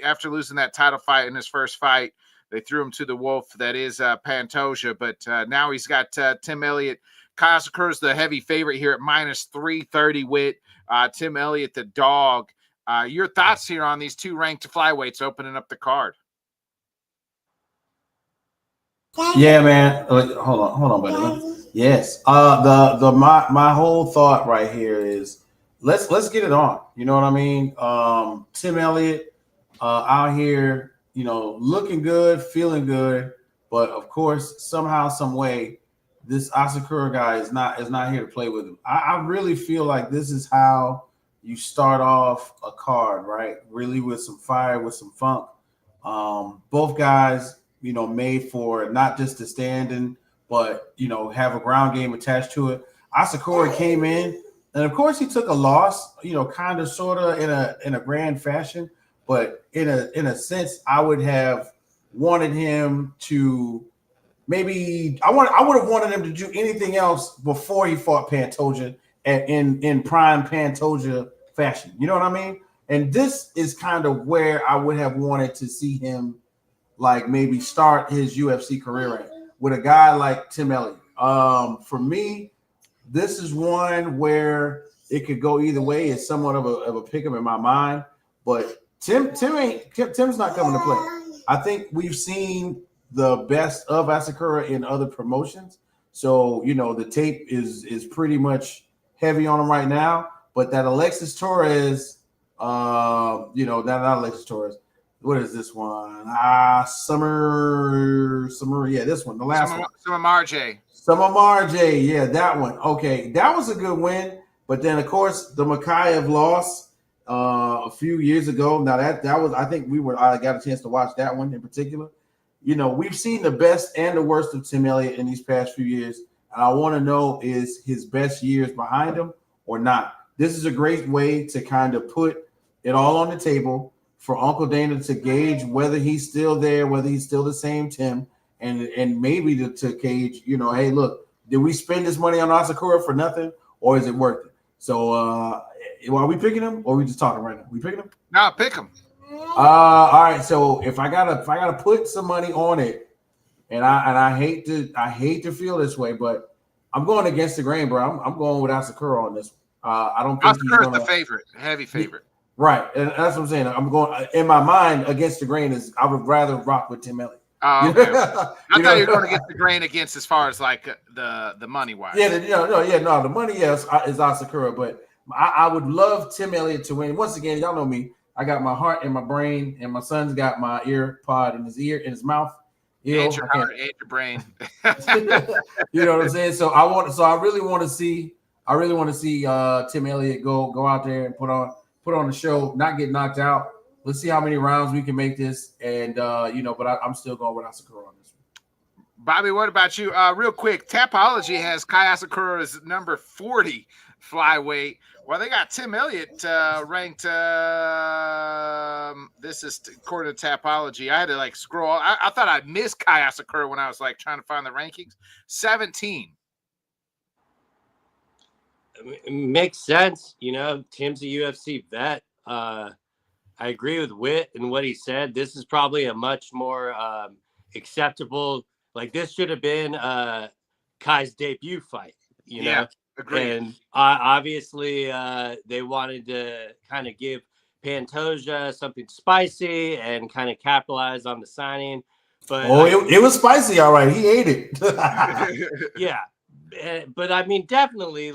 After losing that title fight in his first fight, they threw him to the wolf. That is Pantoja. But now he's got Tim Elliott. Kai Asakura's the heavy favorite here at minus 330 with Tim Elliott, the dog. Your thoughts here on these two ranked flyweights opening up the card? Yeah, man. Hold on, buddy. Yes. My whole thought right here is let's get it on. You know what I mean? Tim Elliott out here, looking good, feeling good, but of course, somehow, some way, this Asakura guy is not here to play with him. I really feel like this is how you start off a card, right? Really with some fire, with some funk. Both guys, made for not just to stand in, but have a ground game attached to it. Asakura came in, and of course he took a loss, kind of, sort of in a grand fashion, but in a sense, I would have wanted him to maybe I would have wanted him to do anything else before he fought Pantoja in prime Pantoja fashion. You know what I mean? And this is kind of where I would have wanted to see him, like, maybe start his UFC career at, with a guy like Tim Elliott. For me, this is one where it could go either way. It's somewhat of a pick 'em in my mind, but Tim's not coming to play. I think we've seen the best of Asakura in other promotions, so the tape is pretty much heavy on him right now. But that Alexis Torres, not Alexis Torres. What is this one? Summer. Yeah, this one, the last one. Summer Marjay. Yeah, that one. Okay, that was a good win. But then, of course, the Chimaev loss a few years ago. Now that was, I think I got a chance to watch that one in particular. We've seen the best and the worst of Tim Elliott in these past few years, and I want to know, is his best years behind him or not? This is a great way to kind of put it all on the table for Uncle Dana to gauge whether he's still there, whether he's still the same Tim, and maybe to gauge, hey, look, did we spend this money on Asakura for nothing, or is it worth it? So, are we picking him, or are we just talking right now? We picking him? No, pick him. All right. So if I gotta put some money on it, and I hate to feel this way, but I'm going against the grain, bro. I'm going with Asakura on this. I don't think Asakura's the favorite, heavy favorite. Right, and that's what I'm saying. I'm going in my mind against the grain. Is I would rather rock with Tim Elliott. Oh, okay. I thought you were going against the grain against as far as like the money wise. Yeah, the money is Asakura, but I would love Tim Elliott to win. Once again, y'all know me. I got my heart in my brain, and my son's got my ear pod in his ear, in his mouth. And your heart, and your brain. You know what I'm saying? So I really want to see Tim Elliott go out there and put on the show, not get knocked out. Let's see how many rounds we can make this, and but I'm still going with Asakura on this one. Bobby, what about you? Real quick, Tapology has Kai Asakura as number 40 flyweight. Well, they got Tim Elliott ranked. This is according to Tapology. I had to scroll. I thought I'd miss Kai Asakura when I was trying to find the rankings. 17. It makes sense, Tim's a UFC vet. I agree with Witt and what he said. This is probably a much more acceptable. This should have been Kai's debut fight. Yeah, agreed. And obviously, they wanted to kind of give Pantoja something spicy and kind of capitalize on the signing. But it was spicy, all right. He ate it. Yeah, but I mean, definitely,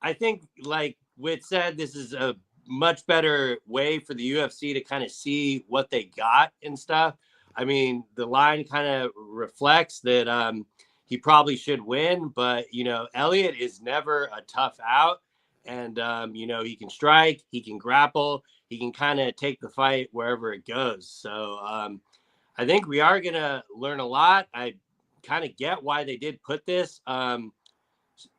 I think, like Witt said, this is a much better way for the UFC to kind of see what they got and stuff. I mean, the line kind of reflects that he probably should win, but Elliott is never a tough out, and he can strike, he can grapple, he can kind of take the fight wherever it goes. So I think we are gonna learn a lot. I kind of get why they did put this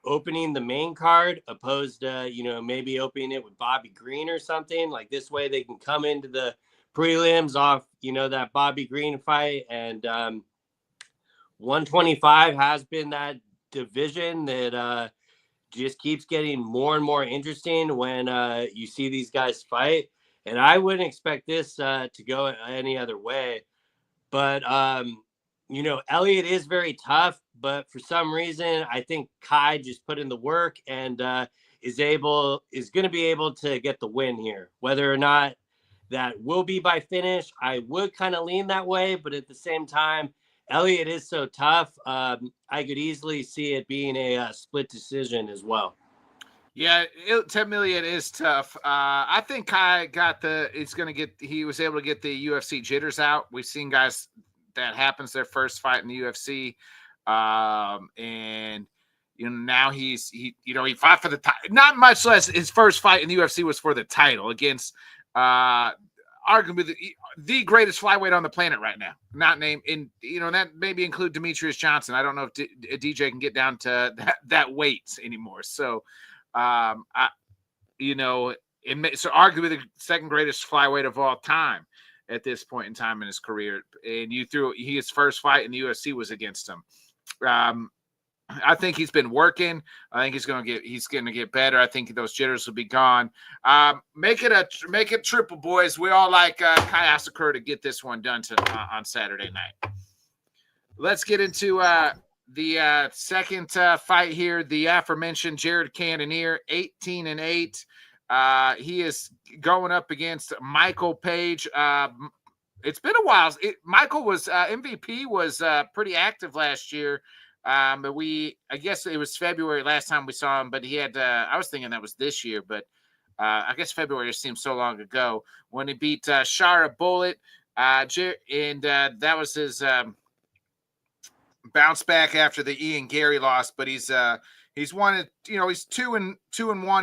opening the main card opposed to maybe opening it with Bobby Green or something. This way they can come into the prelims off that Bobby Green fight. And 125 has been that division that just keeps getting more and more interesting when you see these guys fight, and I wouldn't expect this to go any other way. But Elliott is very tough, but for some reason, I think Kai just put in the work and is going to be able to get the win here. Whether or not that will be by finish, I would kind of lean that way. But at the same time, Elliott is so tough. I could easily see it being a split decision as well. Yeah, Tim Elliott is tough. I think Kai he was able to get the UFC jitters out. We've seen guys that happens their first fight in the UFC. And now he fought for the title. Not much less. His first fight in the UFC was for the title against arguably the greatest flyweight on the planet right now. Not named in that maybe include Demetrius Johnson. I don't know if DJ can get down to that weight anymore. So so arguably the second greatest flyweight of all time at this point in time in his career. And his first fight in the UFC was against him. I think he's been working. I think he's going to get better. I think those jitters will be gone. Make it triple, boys. We all like Kai Asakura to get this one done on Saturday night. Let's get into The second fight here, the aforementioned Jared Cannonier, 18-8. He is going up against Michael Page. It's been a while. Michael was MVP was pretty active last year. But I guess it was February last time we saw him, but he had, I was thinking that was this year, but I guess February just seems so long ago when he beat Shara Bullet. And that was his bounce back after the Ian Gary loss, but he's won, he's 2-1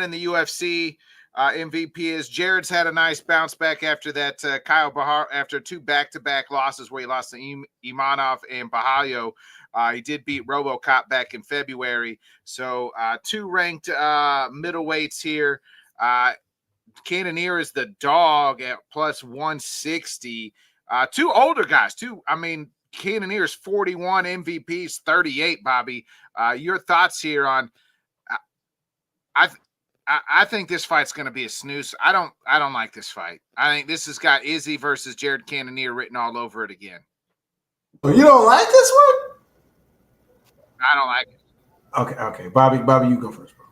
in the UFC. MVP is Jared's had a nice bounce back after that Kyle Bahar after 2 back-to-back losses where he lost to Imanov and Bahayo. He did beat RoboCop back in February. So 2 ranked middleweights here. Cannonier is the dog at plus 160. 2 older guys, Cannonier is 41, MVP's 38, Bobby. Your thoughts here on I think this fight's going to be a snooze. I don't like this fight. I think this has got Izzy versus Jared Cannonier written all over it again. Oh, you don't like this one? I don't like it. Okay. Bobby, you go first, bro.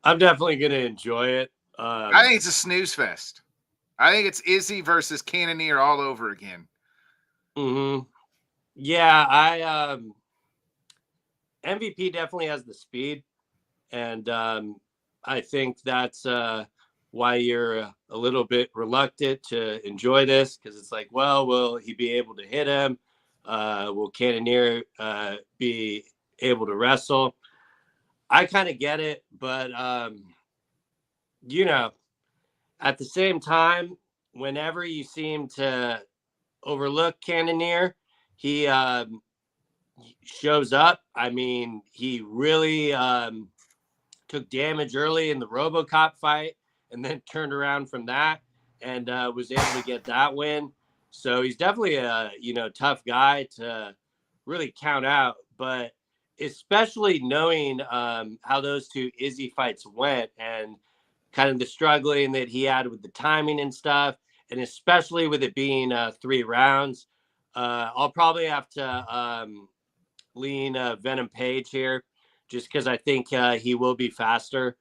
I'm definitely going to enjoy it. I think it's a snooze fest. I think it's Izzy versus Cannonier all over again. Mm-hmm. Yeah, MVP definitely has the speed, and I think that's why you're a little bit reluctant to enjoy this, because it's like, well, will he be able to hit him? Will Cannonier be able to wrestle? I kind of get it, but at the same time, whenever you seem to overlook Cannonier, he shows up. I mean, he really took damage early in the RoboCop fight and then turned around from that and was able to get that win. So he's definitely a tough guy to really count out, but especially knowing how those 2 Izzy fights went and kind of the struggling that he had with the timing and stuff, and especially with it being 3 rounds, I'll probably have to lean Venom Page here just because I think he will be faster.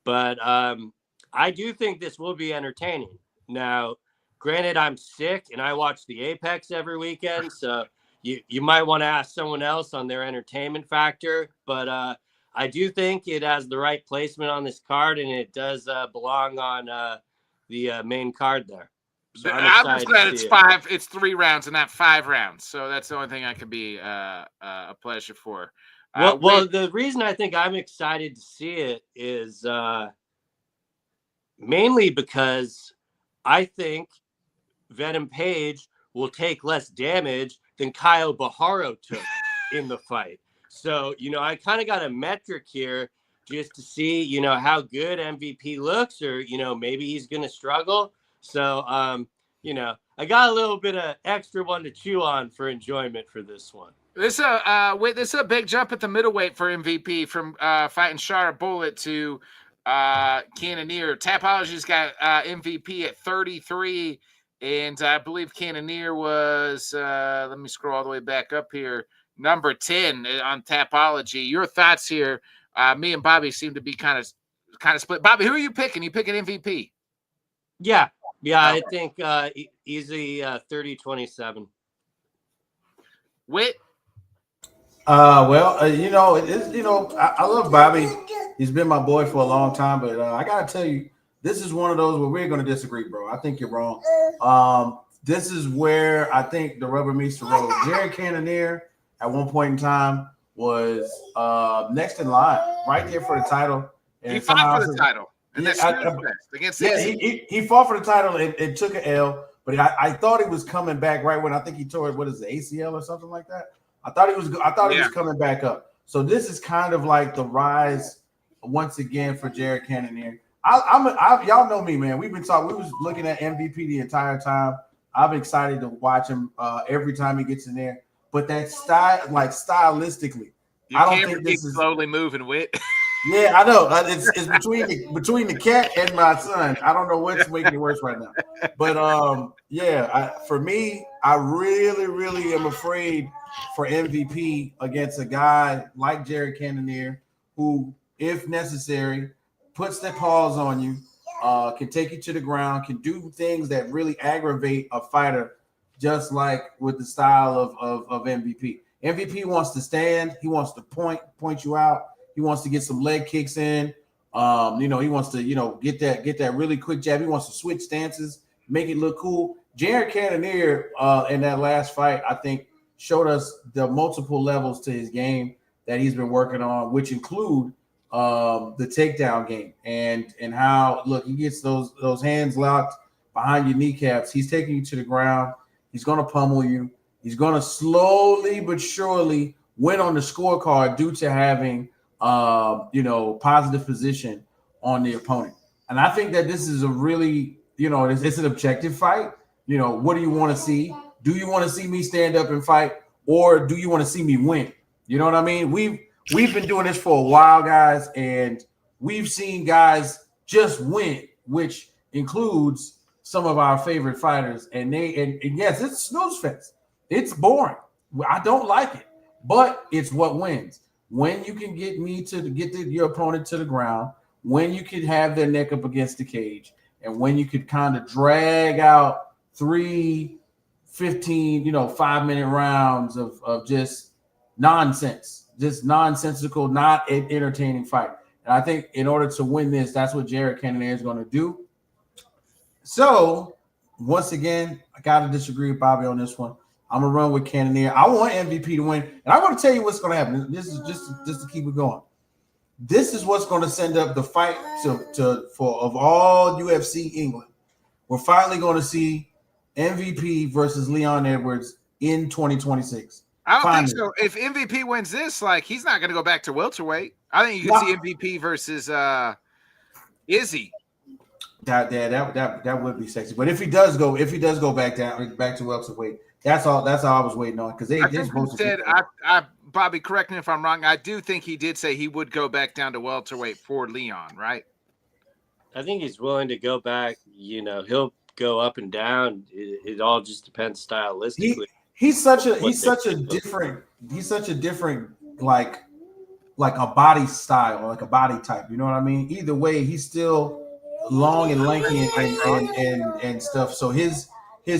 But I do think this will be entertaining. Now, granted, I'm sick and I watch the Apex every weekend, so you might want to ask someone else on their entertainment factor, but I do think it has the right placement on this card, and it does belong on the main card there. So I'm just glad it's 5. It's 3 rounds and not 5 rounds. So that's the only thing I could be a pleasure for. Well, the reason I think I'm excited to see it is mainly because I think Venom Page will take less damage than Kyle Baharo took in the fight. So, I kind of got a metric here just to see, how good MVP looks, or, maybe he's going to struggle. So, I got a little bit of extra one to chew on for enjoyment for this one. This is a big jump at the middleweight for MVP from fighting Shara Bullet to Cannonier. Tapology's got MVP at 33, and I believe Cannonier was, let me scroll all the way back up here, number 10 on Tapology. Your thoughts here? Me and Bobby seem to be kind of split. Bobby, who are you picking? You picking MVP? Yeah, I think easy 30-27. Whit? I love Bobby. He's been my boy for a long time, but I gotta tell you, this is one of those where we're gonna disagree, bro. I think you're wrong. This is where I think the rubber meets the road. Jared Cannonier at one point in time was next in line, right there for the title. And he fought for the title. And against he fought for the title and took an L, but I thought he was coming back right when I think he tore the ACL or something like that. I thought he was coming back up. So this is kind of like the rise once again for Jared Cannonier. Y'all know me, man. We was looking at MVP the entire time. I'm excited to watch him every time he gets in there. But that style, like stylistically, I don't think this is slowly moving. Whit. Yeah, I know. It's between the cat and my son. I don't know what's making it worse right now. But for me, I really, really am afraid for MVP against a guy like Jared Cannonier, who, if necessary, puts the paws on you, can take you to the ground, can do things that really aggravate a fighter, just like with the style of MVP. MVP wants to stand. He wants to point you out. He wants to get some leg kicks in. He wants to, get that really quick jab. He wants to switch stances, make it look cool. Jared Cannonier in that last fight, I think, showed us the multiple levels to his game that he's been working on, which include the takedown game and how, look, he gets those hands locked behind your kneecaps. He's taking you to the ground. He's going to pummel you. He's going to slowly but surely win on the scorecard due to having, positive position on the opponent. And I think that this is a really, it's an objective fight. What do you want to see? Do you want to see me stand up and fight, or do you want to see me win? You know what I mean? We've been doing this for a while, guys, and we've seen guys just win, which includes some of our favorite fighters. And yes, it's a snooze fest. It's boring. I don't like it, but it's what wins. When you can get your opponent to the ground, when you can have their neck up against the cage, and when you could kind of drag out 3 15, 5-minute rounds of just nonsense, just nonsensical, not entertaining fight. And I think in order to win this, that's what Jared Cannonier is going to do. So once again, I got to disagree with Bobby on this one. I'm going to run with Cannonier. I want MVP to win. And I want to tell you what's going to happen. This is just to keep it going. This is what's going to send up the fight of all UFC England. We're finally going to see MVP versus Leon Edwards in 2026. I don't think so. If MVP wins this, he's not going to go back to welterweight. I think you can see MVP versus Izzy. That would be sexy. But if he does go back to welterweight, that's all I was waiting on, because Bobby, correct me if I'm wrong. I do think he did say he would go back down to welterweight for Leon, right? I think he's willing to go back. He'll go up and down. It all just depends stylistically. He's such a different like a body style, like a body type. You know what I mean? Either way, he's still long and lanky and stuff. So his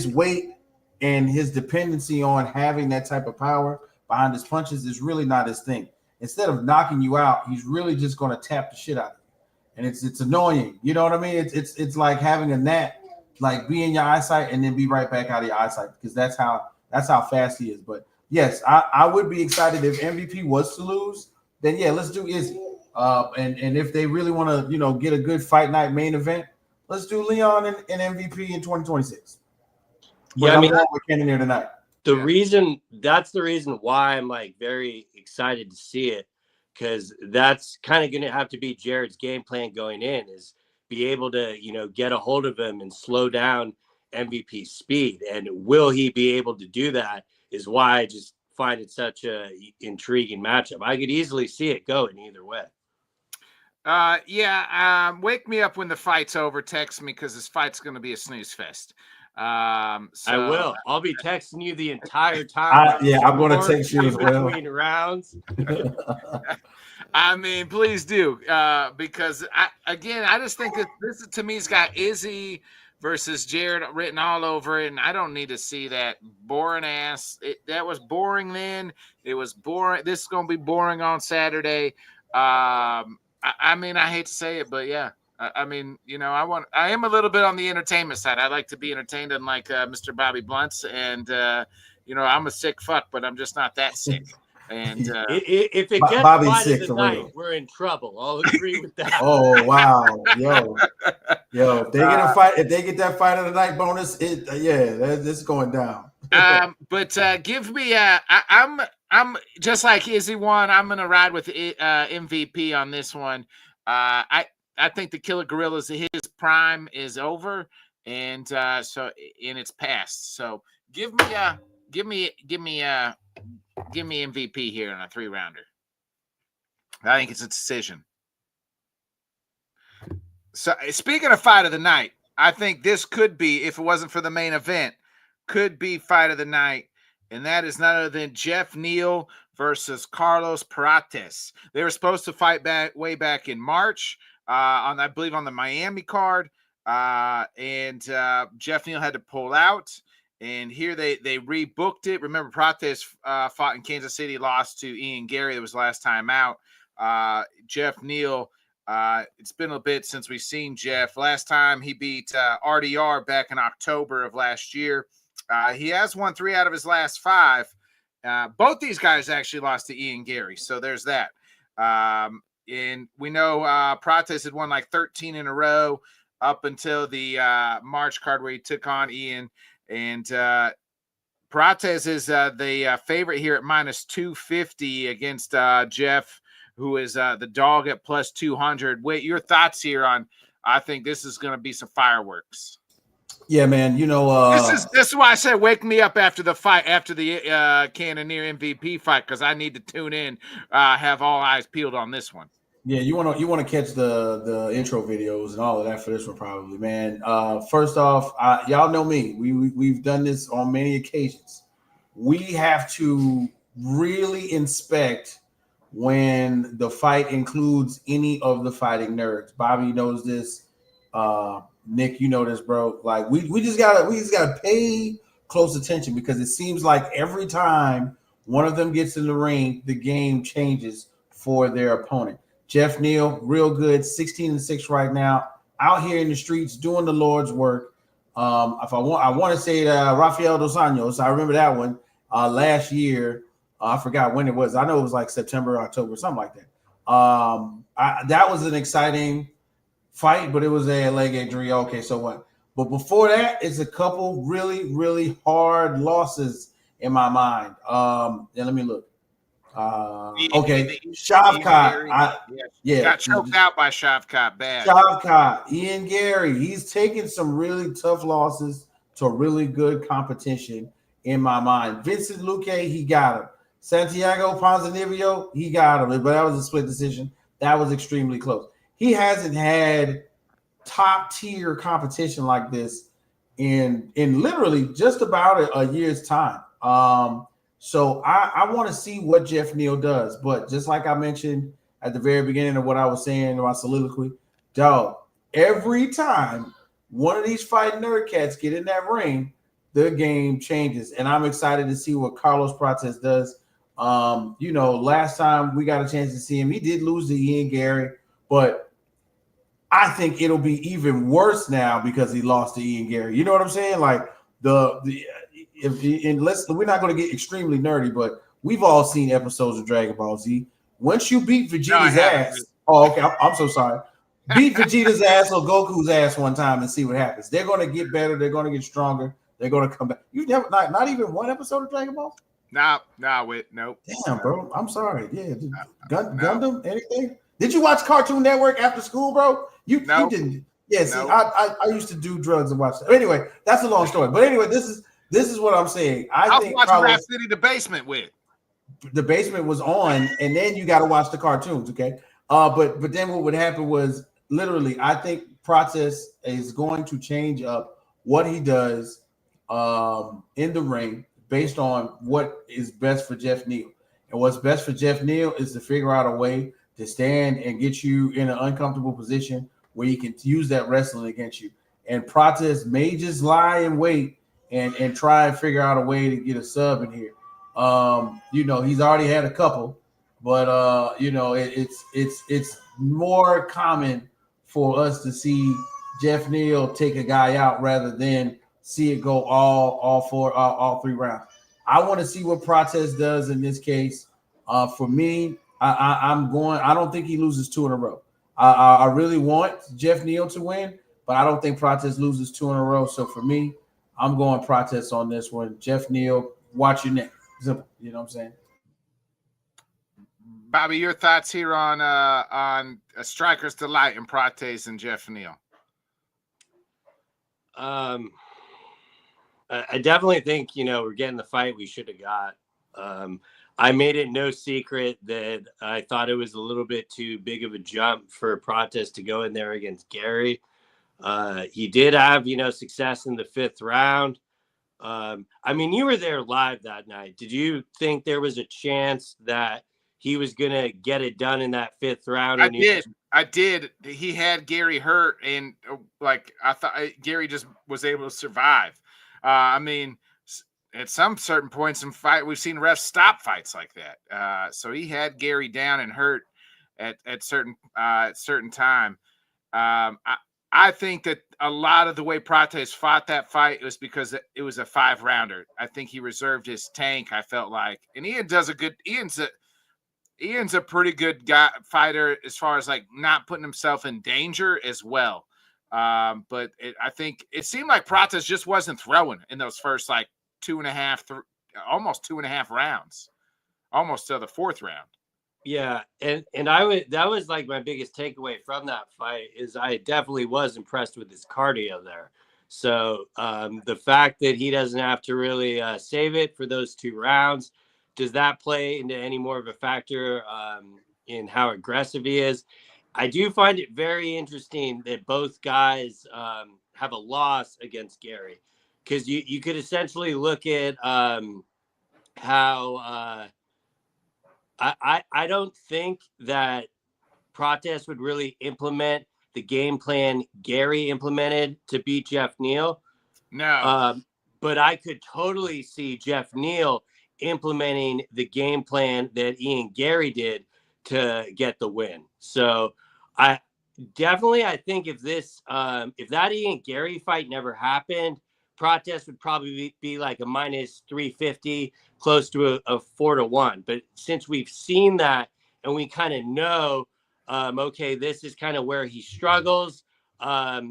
weight and his dependency on having that type of power behind his punches is really not his thing. Instead of knocking you out, he's really just going to tap the shit out of you, and it's annoying. You know what I mean? It's like having a gnat, like be in your eyesight and then be right back out of your eyesight, because that's how fast he is. But yes, I would be excited if MVP was to lose. Then yeah, let's do Izzy. And if they really want to get a good fight night main event, let's do Leon and MVP in 2026. Yeah, I mean, we're getting there tonight. That's the reason why I'm very excited to see it, because that's kind of going to have to be Jared's game plan going in, is be able to, get a hold of him and slow down MVP's speed. And will he be able to do that is why I just find it such a intriguing matchup. I could easily see it going either way. Wake me up when the fight's over. Text me, because this fight's going to be a snooze fest. I will. I'll be texting you the entire time. I'm going to text you as well between rounds. I mean, please do, because I just think that this to me has got Izzy versus Jared written all over it, and I don't need to see that boring ass. That was boring then. It was boring. This is going to be boring on Saturday. I mean, I hate to say it, but yeah. I mean, I am a little bit on the entertainment side. I like to be entertained, unlike Mr. Bobby Blunts, and I'm a sick fuck, but I'm just not that sick. And if it gets Bobby's fight sick of the for night, real. we're in trouble. I'll agree with that. Oh wow, yo, if they get a fight, if they get that fight of the night bonus, it's going down. But give me I'm just like Izzy won. I'm gonna ride with MVP on this one. I think the Killer Gorilla's his prime is over, and it's past. So give me MVP here in a 3-rounder. I think it's a decision. So speaking of fight of the night, I think this could be, if it wasn't for the main event, could be fight of the night. and that is none other than Jeff Neal versus Carlos Prates. They were supposed to fight way back in March, I believe on the Miami card, and Jeff Neal had to pull out. And here they rebooked it. Remember, Prates fought in Kansas City, lost to Ian Gary. That was the last time out. Jeff Neal, it's been a bit since we've seen Jeff. Last time he beat RDR back in October of last year. He has won 3 out of his last 5. Both these guys actually lost to Ian Gary, so there's that. And we know Prates had won like 13 in a row up until the March card where he took on Ian. And Prates is the favorite here at minus 250 against Jeff, who is the dog at plus 200. Wait, your thoughts here on? I think this is going to be some fireworks. Yeah, man. This is why I said wake me up after the fight, after the Cannonier MVP fight, because I need to tune in, have all eyes peeled on this one. Yeah, you want to catch the intro videos and all of that for this one, probably, man. First off, y'all know me. We've done this on many occasions. We have to really inspect when the fight includes any of the fighting nerds. Bobby knows this. Nick, you know this, bro. Like we just gotta pay close attention, because it seems like every time one of them gets in the ring, the game changes for their opponent. Jeff Neal, real good, 16-6 right now, out here in the streets doing the Lord's work. I want to say Rafael Dos Anjos. I remember that one last year. I forgot when it was. I know it was like September, October, something like that. That was an exciting fight, but it was a leg injury. Okay, so what? But before that, it's a couple really, really hard losses in my mind. Yeah, let me look. Okay, Shavkat. Got choked out by Shavkat. Bad. Shavkat, Ian Gary. He's taken some really tough losses to really good competition in my mind. Vincent Luque, he got him. Santiago Ponzinibbio, he got him, but that was a split decision. That was extremely close. He hasn't had top tier competition like this in literally just about a year's time. So I want to see what Jeff Neal does. But just like I mentioned at the very beginning of what I was saying in my soliloquy, dog, every time one of these fighting nerd cats get in that ring, the game changes. And I'm excited to see what Carlos Prates does. Last time we got a chance to see him, he did lose to Ian Gary, but I think it'll be even worse now because he lost to Ian Gary. You know what I'm saying? Like we're not going to get extremely nerdy, but we've all seen episodes of Dragon Ball Z. Once you beat Vegeta's ass, okay, I'm so sorry. Beat Vegeta's ass or Goku's ass one time and see what happens. They're going to get better. They're going to get stronger. They're going to come back. You've never not even one episode of Dragon Ball? Nope. Damn, bro. I'm sorry. Yeah, Gundam, anything? Did you watch Cartoon Network after school, bro? You didn't. Yeah, see, I used to do drugs and watch that. Anyway, that's a long story. But anyway, this is what I'm saying. I think watching Rap City The Basement with. The Basement was on, and then you got to watch the cartoons, okay? But then what would happen was literally, I think Prates is going to change up what he does in the ring based on what is best for Jeff Neal. And what's best for Jeff Neal is to figure out a way to stand and get you in an uncomfortable position where you can use that wrestling against you. And Prates may just lie and wait and try and figure out a way to get a sub in here. He's already had a couple, but it's more common for us to see Jeff Neal take a guy out rather than see it go all 3 rounds. I want to see what Prates does in this case. For me, I don't think he loses 2 in a row. I really want Jeff Neal to win, but I don't think Prates loses 2 in a row. So for me, I'm going Prates on this one. Jeff Neal, watch your neck. Simple. You know what I'm saying? Bobby, your thoughts here on a Striker's Delight and Prates and Jeff Neal? I definitely think, we're getting the fight we should have got. I made it no secret that I thought it was a little bit too big of a jump for Prates to go in there against Gary. He did have, success in the 5th round. I mean, you were there live that night. Did you think there was a chance that he was going to get it done in that 5th round? I did. He had Gary hurt, and like I thought Gary just was able to survive. I mean, at some certain points in fight, we've seen refs stop fights like that. So he had Gary down and hurt at certain time. I think that a lot of the way Prates fought that fight was because it was a 5-rounder. I think he reserved his tank. I felt like, and Ian's a pretty good fighter as far as like not putting himself in danger as well. But I think it seemed like Prates just wasn't throwing in those first like 2.5, almost 2.5 rounds, almost to the 4th round. Yeah, and that was like my biggest takeaway from that fight is I definitely was impressed with his cardio there. So the fact that he doesn't have to really save it for those 2 rounds, does that play into any more of a factor in how aggressive he is? I do find it very interesting that both guys have a loss against Gary, because you could essentially look at how I don't think that Prates would really implement the game plan Gary implemented to beat Jeff Neal. No. But I could totally see Jeff Neal implementing the game plan that Ian Gary did to get the win. So I think if that Ian Gary fight never happened, Prates would probably be like a minus 350, close to a 4-1. But since we've seen that and we kind of know, okay, this is kind of where he struggles. I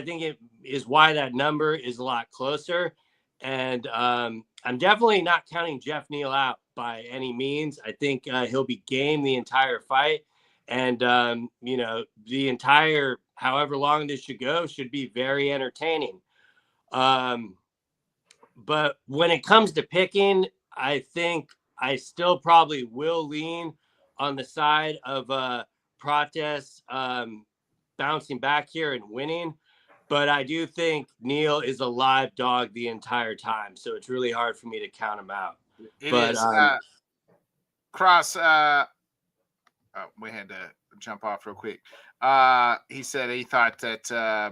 think it is why that number is a lot closer. And I'm definitely not counting Jeff Neal out by any means. I think he'll be game the entire fight. And, the entire, however long this should go, should be very entertaining. But when it comes to picking, I think I still probably will lean on the side of Prates bouncing back here and winning. But I do think Neal is a live dog the entire time, so it's really hard for me to count him out. It is. Cross. We had to jump off real quick. He said he thought that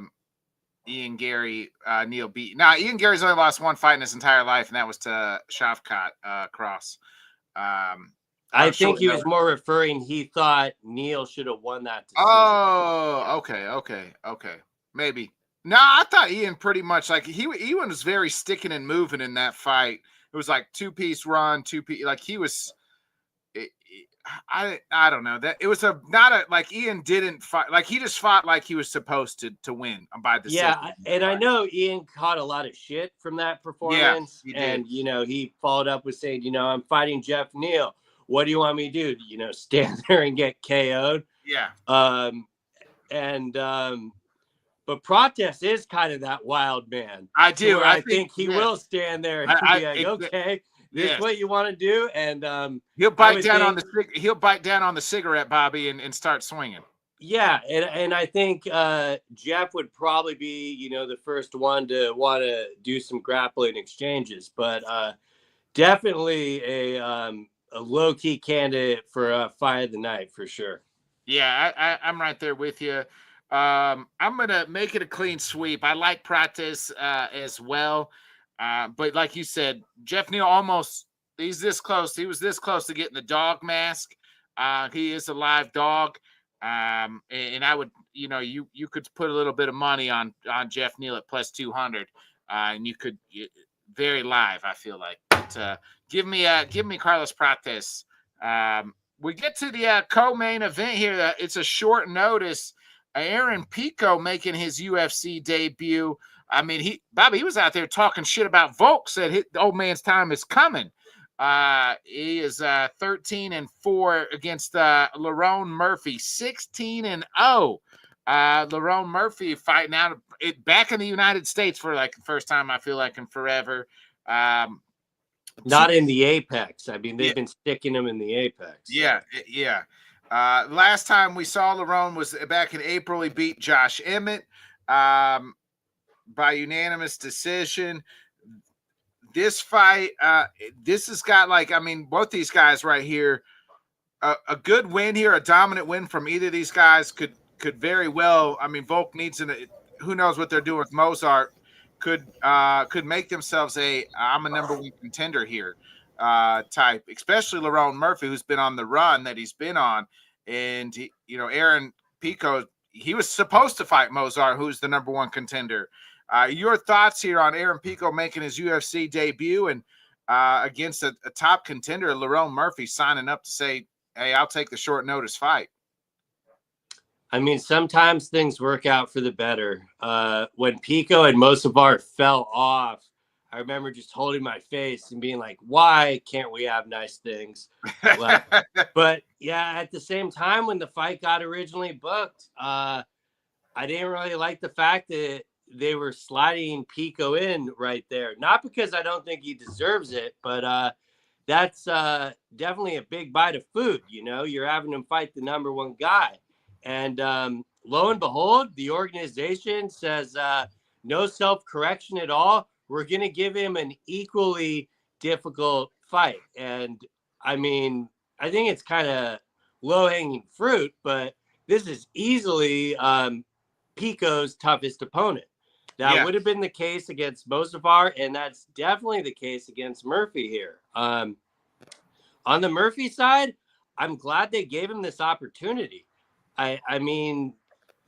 Ian Gary Neal beat. Now Ian Gary's only lost 1 fight in his entire life, and that was to Shavkat Cross. I think he was more referring. He thought Neal should have won that decision. Oh, okay, maybe. No, I thought Ian pretty much like Ian was very sticking and moving in that fight. It was like 2-piece run, 2-piece. Like he was. I don't know that it was like Ian didn't fight, like he just fought like he was supposed to win by decision. Yeah, and I know Ian caught a lot of shit from that performance. Yeah, and he followed up with saying, I'm fighting Jeff Neal. What do you want me to do? Stand there and get KO'd? Yeah. But Prates is kind of that wild man. I do. I think he will stand there and be like, okay. This is what you want to do, and he'll bite down on the cigarette, Bobby, and start swinging. Yeah, and I think Jeff would probably be, the first one to want to do some grappling exchanges, but definitely a low key candidate for a fight of the night for sure. Yeah, I'm right there with you. I'm gonna make it a clean sweep. I like Prates as well. But like you said, Jeff Neal he's this close. He was this close to getting the dog mask. He is a live dog. And I would, you could put a little bit of money on Jeff Neal at plus 200. And you could very live, I feel like. But give me Carlos Prates. We get to the co-main event here. It's a short notice. Aaron Pico making his UFC debut. I mean, he was out there talking shit about Volk, said the old man's time is coming. He is 13-4 against Lerone Murphy, 16-0. Lerone Murphy fighting out back in the United States for like the first time, I feel like, in forever. Not in the Apex. I mean, they've been sticking him in the Apex. Yeah. Last time we saw Lerone was back in April. He beat Josh Emmett. By unanimous decision. this fight, this has got both these guys right here, a good win here, a dominant win from either of these guys could very well. I mean, Volk needs who knows what they're doing with Mozart, could make themselves I'm a number one contender here type, especially Lerone Murphy, who's been on the run that he's been on, and Aaron Pico, he was supposed to fight Mozart, who's the number one contender. Your thoughts here on Aaron Pico making his UFC debut and against a top contender, Lerone Murphy, signing up to say, hey, I'll take the short notice fight. I mean, sometimes things work out for the better. When Pico and Mosavar fell off, I remember just holding my face and being like, why can't we have nice things? But yeah, at the same time, when the fight got originally booked, I didn't really like the fact that they were sliding Pico in right there. Not because I don't think he deserves it, but that's definitely a big bite of food. You're having him fight the number one guy. And lo and behold, the organization says no self-correction at all. We're going to give him an equally difficult fight. And I mean, I think it's kind of low-hanging fruit, but this is easily Pico's toughest opponent. That would have been the case against Mosavar, and that's definitely the case against Murphy here. On the Murphy side, I'm glad they gave him this opportunity. I mean,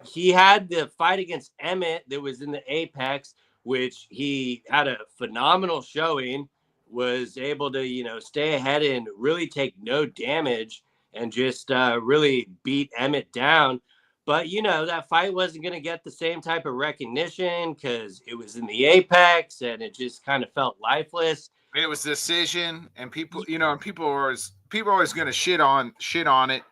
he had the fight against Emmett that was in the Apex, which he had a phenomenal showing, was able to, stay ahead and really take no damage and just really beat Emmett down. But, that fight wasn't going to get the same type of recognition because it was in the Apex and it just kind of felt lifeless. It was decision, and people, people are always going to shit on it.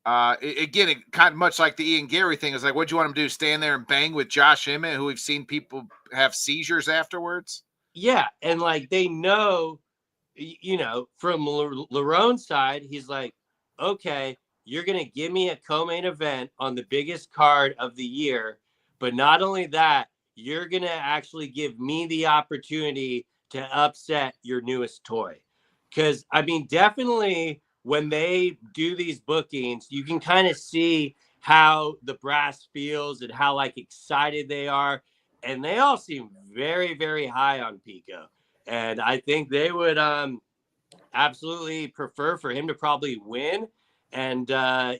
Again, it kind of much like the Ian Gary thing. It's like, what do you want him to do? Stand there and bang with Josh Emmett, who we've seen people have seizures afterwards? Yeah, and they know, from Lerone's side, he's like, okay, you're going to give me a co-main event on the biggest card of the year, but not only that, you're going to actually give me the opportunity to upset your newest toy. Because, I mean, definitely when they do these bookings, you can kind of see how the brass feels and how excited they are. And they all seem very, very high on Pico. And I think they would absolutely prefer for him to probably win. And, I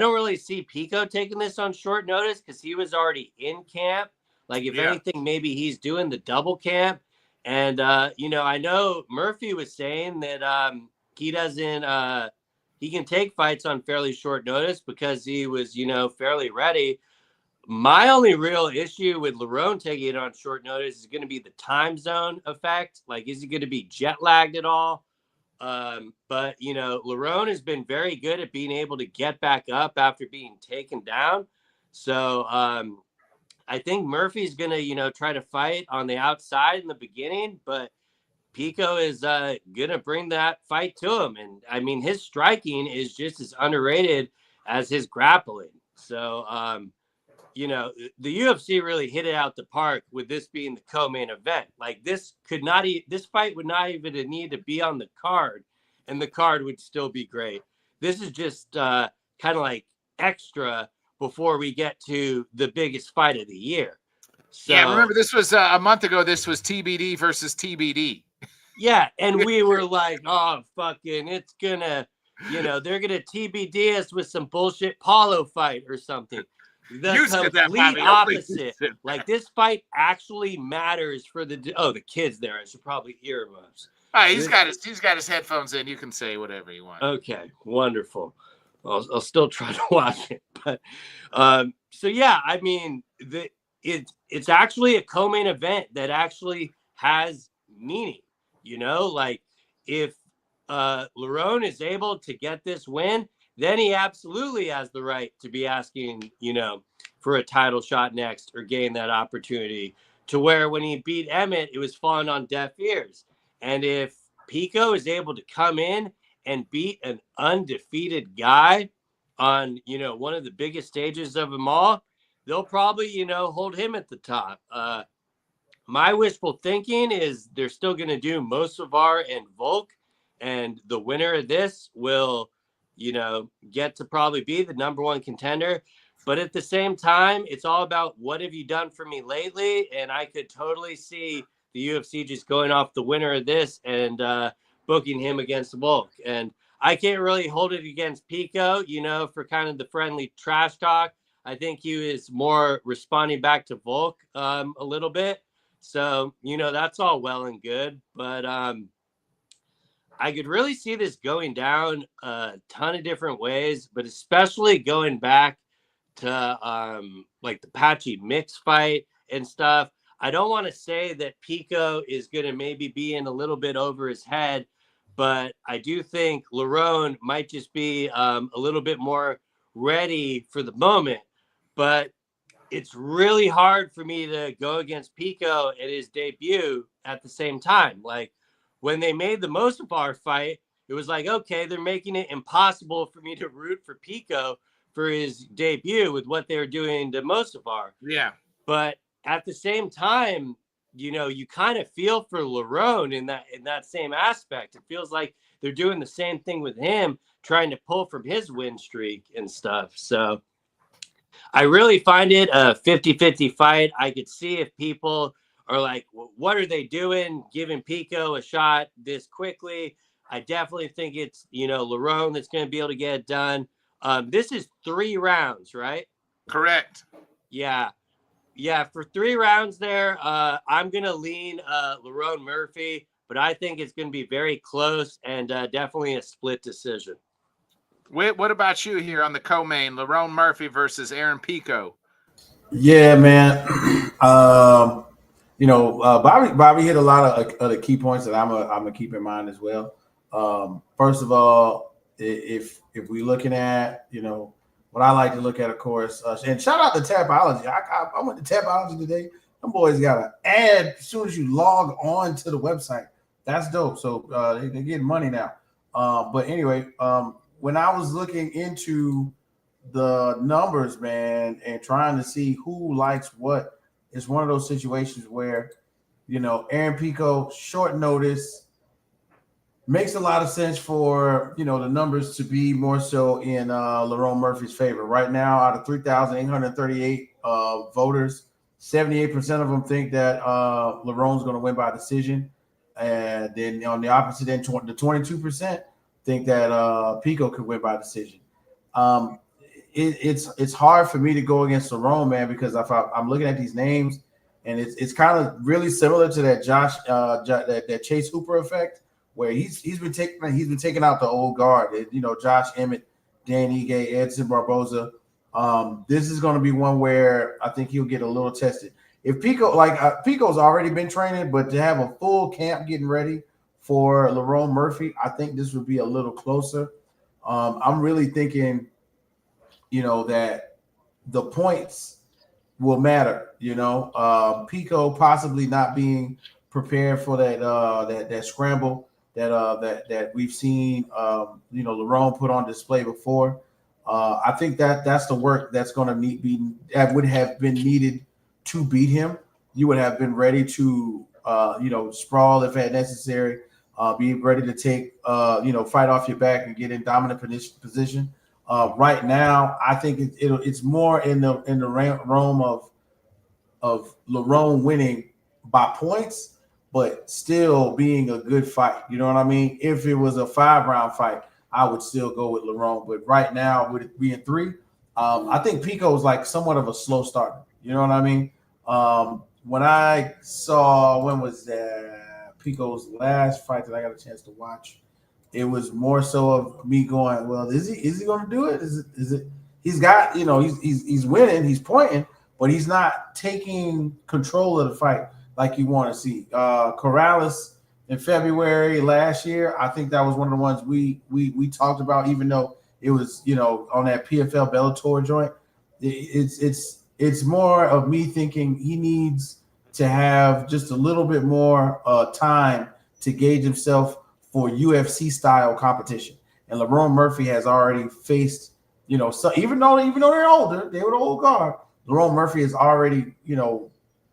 don't really see Pico taking this on short notice because he was already in camp. If anything, maybe he's doing the double camp. And, I know Murphy was saying that he doesn't he can take fights on fairly short notice because he was, fairly ready. My only real issue with Lerone taking it on short notice is going to be the time zone effect. Is he going to be jet lagged at all? But, Lerone has been very good at being able to get back up after being taken down. So, I think Murphy's going to, try to fight on the outside in the beginning, but Pico is going to bring that fight to him. And, I mean, his striking is just as underrated as his grappling. So, the UFC really hit it out the park with this being the co-main event. This fight would not even need to be on the card, and the card would still be great. This is just kind of extra before we get to the biggest fight of the year. So, yeah, remember this was a month ago. This was TBD versus TBD. Yeah, and we were like, oh, fucking, it's gonna, they're gonna TBD us with some bullshit Paulo fight or something. The complete opposite. This fight actually matters for the kids there. I should probably earmuffs. He's got his headphones in. You can say whatever you want. Okay, wonderful. I'll still try to watch it, but so yeah, I mean, it's actually a co-main event that actually has meaning. If Lerone is able to get this win, then he absolutely has the right to be asking, for a title shot next or gain that opportunity, to where when he beat Emmett, it was falling on deaf ears. And if Pico is able to come in and beat an undefeated guy on, one of the biggest stages of them all, they'll probably, hold him at the top. My wishful thinking is they're still going to do Mosavar and Volk, and the winner of this will, get to probably be the number one contender. But at the same time, it's all about what have you done for me lately? And I could totally see the UFC just going off the winner of this and booking him against Volk. And I can't really hold it against Pico, for kind of the friendly trash talk. I think he is more responding back to Volk a little bit. So, that's all well and good. But I could really see this going down a ton of different ways, but especially going back to like the Patchy Mix fight and stuff. I don't want to say that Pico is going to maybe be in a little bit over his head, but I do think Lerone might just be a little bit more ready for the moment. But it's really hard for me to go against Pico at his debut at the same time. Like when they made the Mosavar fight, it was like, okay, they're making it impossible for me to root for Pico for his debut with what they were doing to Mosavar. Yeah. But at the same time, you kind of feel for Lerone in that same aspect. It feels like they're doing the same thing with him, trying to pull from his win streak and stuff. So I really find it a 50-50 fight. I could see if people are like, well, what are they doing, giving Pico a shot this quickly? I definitely think it's, Lerone that's going to be able to get it done. This is 3 rounds, right? Correct. Yeah. Yeah, for 3 rounds there, I'm going to lean Lerone Murphy, but I think it's going to be very close and definitely a split decision. What about you here on the co-main, Lerone Murphy versus Aaron Pico? Yeah, man. Bobby hit a lot of the key points that I'm gonna keep in mind as well. First of all, if we're looking at what I like to look at, of course, and shout out to Tapology. I went to Tapology today. Them boys got an ad as soon as you log on to the website. That's dope. So they're getting money now. But anyway, when I was looking into the numbers, man, and trying to see who likes what, it's one of those situations where, Aaron Pico, short notice, makes a lot of sense for, the numbers to be more so in Lerone Murphy's favor. Right now, out of 3,838 voters, 78% of them think that Lerone's going to win by decision. And then on the opposite end, the 22% think that Pico could win by decision. It's hard for me to go against Lerone, man, because if I'm looking at these names, and it's kind of really similar to that that Chase Hooper effect, where he's been taking out the old guard. Josh Emmett, Dan Ige, Edson Barboza. This is going to be one where I think he'll get a little tested. If Pico, Pico's already been training, but to have a full camp getting ready for Lerone Murphy, I think this would be a little closer. I'm really thinking, that the points will matter. Pico possibly not being prepared for that scramble that we've seen, Lerone put on display before. I think that's the work that's going to that would have been needed to beat him. You would have been ready to, sprawl if necessary, be ready to take, fight off your back and get in dominant position. Right now, I think it's more in the realm of Lerone winning by points, but still being a good fight. You know what I mean? If it was a 5-round fight, I would still go with Lerone. But right now, with it being 3, I think Pico is like somewhat of a slow starter. You know what I mean? When I saw, when was that Pico's last fight that I got a chance to watch, it was more so of me going, well, is he going to do it? Is it? He's got, he's winning, he's pointing, but he's not taking control of the fight like you want to see. Corrales in February last year, I think that was one of the ones we talked about, even though it was, on that PFL Bellator joint. It's more of me thinking he needs to have just a little bit more time to gauge himself for UFC style competition. And Lerone Murphy has already faced, so even though they're older, they were the old guard. Lerone Murphy is already,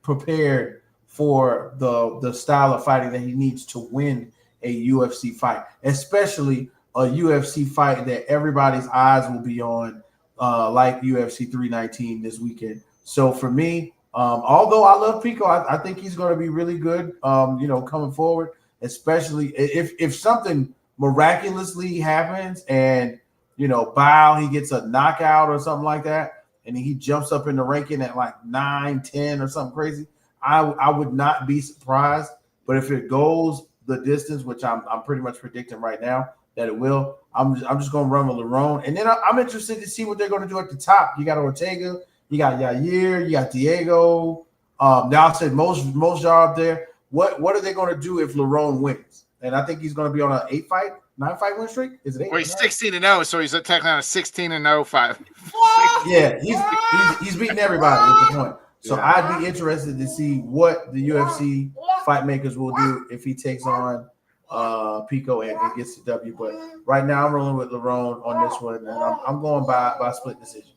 prepared for the style of fighting that he needs to win a UFC fight, especially a UFC fight that everybody's eyes will be on, like UFC 319 this weekend. So for me, although I love Pico, I think he's going to be really good, coming forward, especially if something miraculously happens and, Bow, he gets a knockout or something like that, and he jumps up in the ranking at like 9-10 or something crazy. I would not be surprised. But if it goes the distance, which I'm pretty much predicting right now that it will, I'm just going to run with Lerone. And then I'm interested to see what they're going to do at the top. You got Ortega, you got Yair, you got Diego. Now I said most y'all up there. What are they going to do if Lerone wins? And I think he's going to be on an 9-fight win streak. Is it 8? Well, he's 16-0, so he's technically on a 16-0 fight. Yeah, he's beating everybody at the point. So I'd be interested to see what the UFC fight makers will do if he takes on Pico and gets the W. But right now I'm rolling with Lerone on this one, and I'm going by split decision.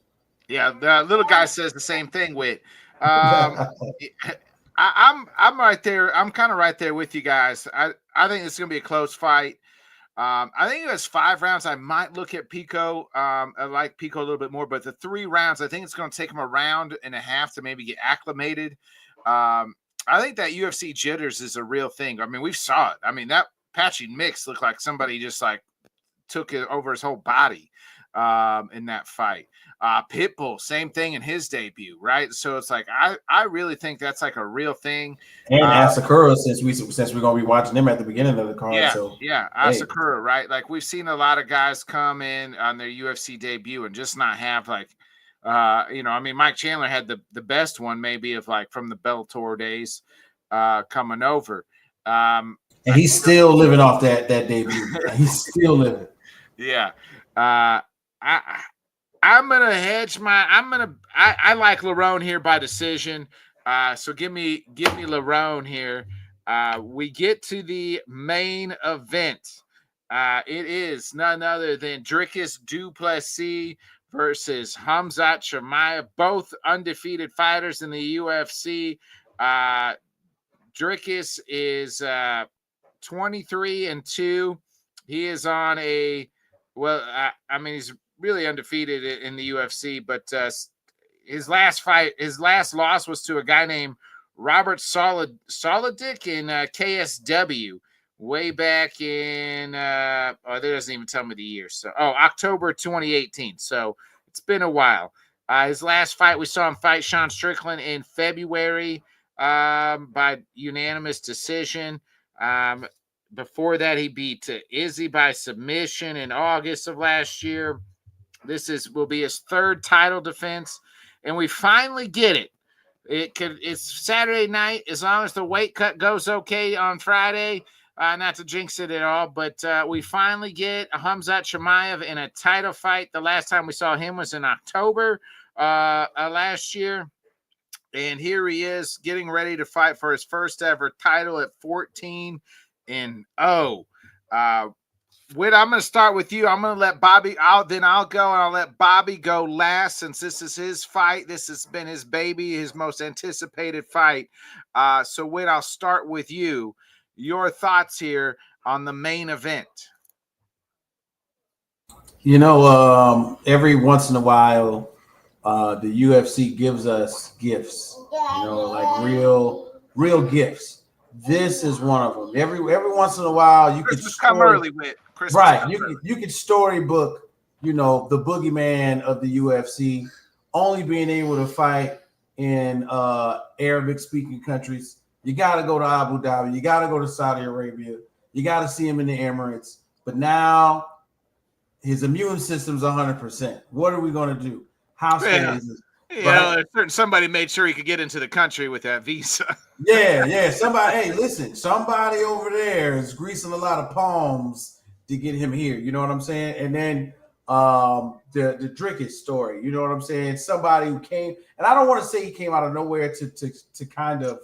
Yeah, the little guy says the same thing. I'm right there. I'm kind of right there with you guys. I think it's going to be a close fight. I think it was 5 rounds. I might look at Pico. I like Pico a little bit more, but the 3 rounds, I think it's going to take him a round and a half to maybe get acclimated. I think that UFC jitters is a real thing. I mean, we saw it. I mean, that Patchy mix looked like somebody just like took it over his whole body in that fight. Pitbull, same thing in his debut, right? So it's like I really think that's like a real thing. And Asakura, since we're gonna be watching them at the beginning of the card. Asakura, right? Like we've seen a lot of guys come in on their UFC debut and just not have like I mean, Mike Chandler had the best one maybe of like from the Bellator days coming over. And he's still living off that debut. He's still living. Yeah. I'm gonna hedge I like Lerone here by decision. So give me Lerone here. We get to the main event. It is none other than Dricus du Plessis versus Khamzat Chimaev, both undefeated fighters in the UFC. Dricus is 23-2. He is on he's really undefeated in the UFC, but his last loss was to a guy named Robert Solodic in KSW way back in that doesn't even tell me the year. So October 2018. So it's been a while. His last fight, we saw him fight Sean Strickland in February by unanimous decision. Before that, he beat Izzy by submission in August of last year. This will be his 3rd title defense, and we finally get it. It's Saturday night, as long as the weight cut goes okay on Friday. Not to jinx it at all, but we finally get Khamzat Chimaev in a title fight. The last time we saw him was in October last year. And here he is getting ready to fight for his first ever title at 14-0. Whit, I'm going to start with you. I'm going to let Bobby out. Then I'll go and I'll let Bobby go last since this is his fight. This has been his baby, his most anticipated fight. So Whit, I'll start with you. Your thoughts here on the main event. Every once in a while, the UFC gives us gifts, like real gifts. This is one of them. Every once in a while, you could come early with Christmas. Right. You could storybook, the boogeyman of the UFC only being able to fight in Arabic speaking countries. You got to go to Abu Dhabi. You got to go to Saudi Arabia. You got to see him in the Emirates. But now his immune system's 100%. What are we going to do? How scary is this? Somebody made sure he could get into the country with that visa. Yeah. Somebody over there is greasing a lot of palms to get him here. You know what I'm saying? And then the Dricus story. You know what I'm saying? Somebody who came, and I don't want to say he came out of nowhere to kind of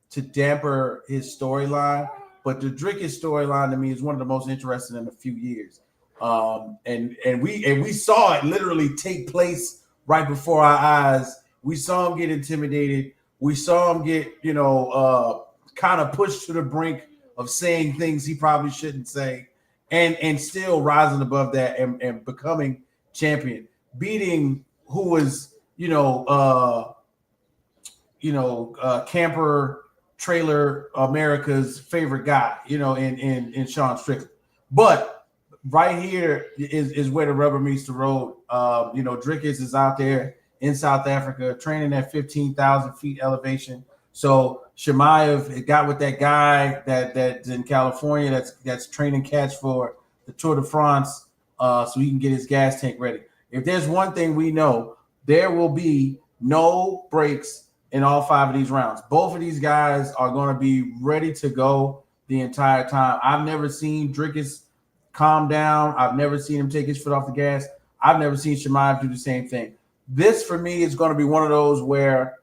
to damper his storyline, but the Dricus storyline to me is one of the most interesting in a few years. And we saw it literally take place right before our eyes. We saw him get intimidated We saw him get, kind of pushed to the brink of saying things he probably shouldn't say, and still rising above that and becoming champion, beating who was, camper trailer America's favorite guy, in Sean Strickland. But right here is where the rubber meets the road. Drickus is out there in South Africa training at 15,000 feet elevation. So Chimaev got with that guy that's in California that's training catch for the Tour de France, so he can get his gas tank ready. If there's one thing we know, there will be no breaks in all 5 of these rounds. Both of these guys are going to be ready to go the entire time. I've never seen Drickus calm down. I've never seen him take his foot off the gas. I've never seen Chimaev do the same thing. This, for me, is going to be one of those where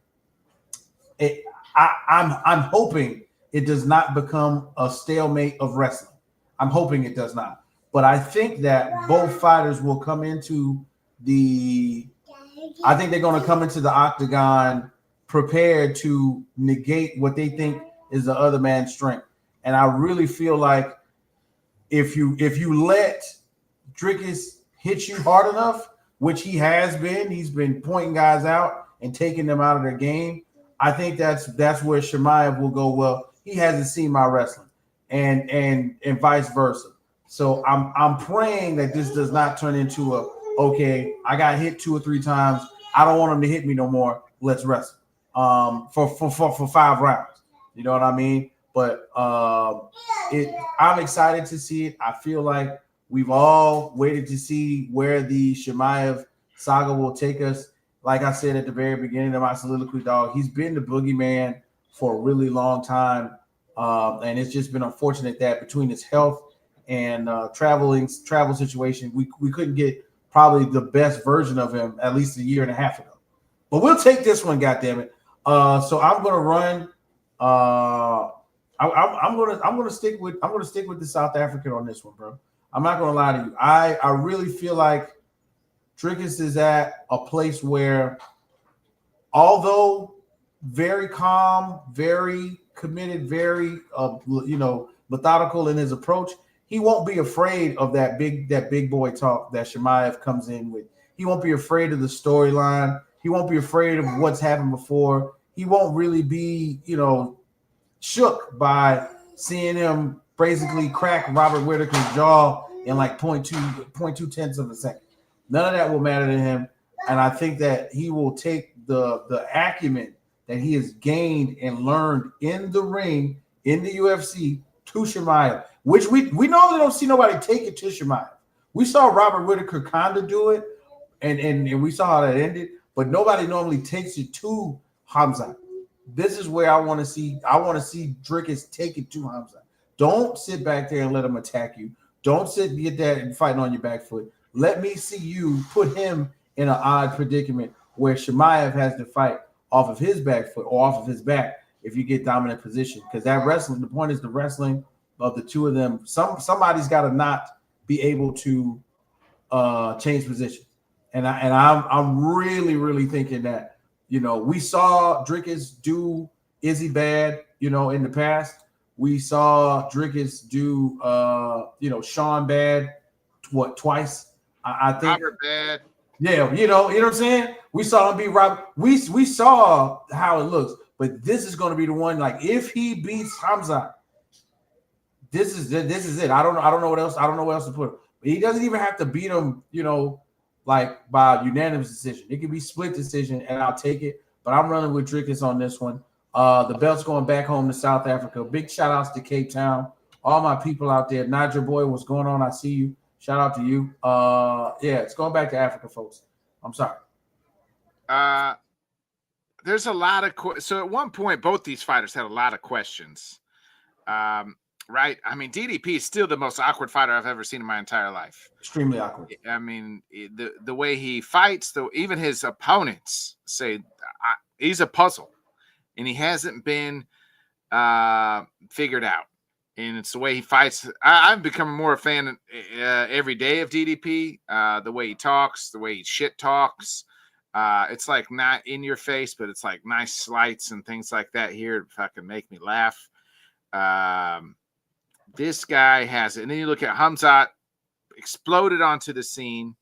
I'm hoping it does not become a stalemate of wrestling. I'm hoping it does not. But I think that both fighters will come into I think they're going to come into the octagon prepared to negate what they think is the other man's strength. And I really feel like if you let Drickus hit you hard enough, which he has been, he's been pointing guys out and taking them out of their game. I think that's where Chimaev will go, well, he hasn't seen my wrestling, and vice versa. So I'm praying that this does not turn into okay, I got hit 2 or 3 times. I don't want him to hit me no more. Let's wrestle. For 5 rounds. You know what I mean? But I'm excited to see it. I feel like we've all waited to see where the Chimaev saga will take us. Like I said at the very beginning of my soliloquy, dog, he's been the boogeyman for a really long time. And it's just been unfortunate that between his health and travel situation, we couldn't get probably the best version of him at least a year and a half ago. But we'll take this one, goddammit. So I'm gonna run. I'm gonna stick with the South African on this one, bro. I'm not gonna lie to you. I really feel like Drickus is at a place where, although very calm, very committed, very methodical in his approach, he won't be afraid of that big boy talk that Chimaev comes in with. He won't be afraid of the storyline. He won't be afraid of what's happened before. He won't really be, shook by seeing him basically crack Robert Whittaker's jaw in like 0.2 tenths of a second. None of that will matter to him. And I think that he will take the acumen that he has gained and learned in the ring, in the UFC, to Chimaev, which we normally don't see nobody take it to Chimaev. We saw Robert Whittaker kind of do it, and we saw how that ended, but nobody normally takes it to Hamza. This is where I want to see Drickus take it to Hamza. Don't sit back there and let him attack you. Don't sit and get that and fighting on your back foot. Let me see you put him in an odd predicament where Chimaev has to fight off of his back foot or off of his back if you get dominant position. Because that wrestling, the point is the wrestling of the two of them. Somebody's got to not be able to change position. And I'm really, really thinking that, we saw Drickus do Izzy bad, in the past. We saw Drickus do, Sean bad, twice? I think. Robert bad. Yeah, you know what I'm saying? We saw him beat Robert. We saw how it looks, but this is going to be the one. Like, if he beats Hamza, this is it. I don't know what else. I don't know what else to put him. But he doesn't even have to beat him, like by unanimous decision. It could be split decision, and I'll take it. But I'm running with Drickus on this one. The belt's going back home to South Africa. Big shout outs to Cape Town. All my people out there. Nigel boy, what's going on? I see you. Shout out to you. Yeah, it's going back to Africa, folks. I'm sorry. There's a lot of so at one point, both these fighters had a lot of questions. Right? I mean, DDP is still the most awkward fighter I've ever seen in my entire life. Extremely awkward. I mean, the way he fights, even his opponents say he's a puzzle, and he hasn't been figured out. And it's the way he fights. I've become more a fan every day of DDP. The way he talks, the way he shit talks, It's like not in your face, but it's like nice slights and things like that here to fucking make me laugh. This guy has it. And then you look at Hamzat, exploded onto the scene,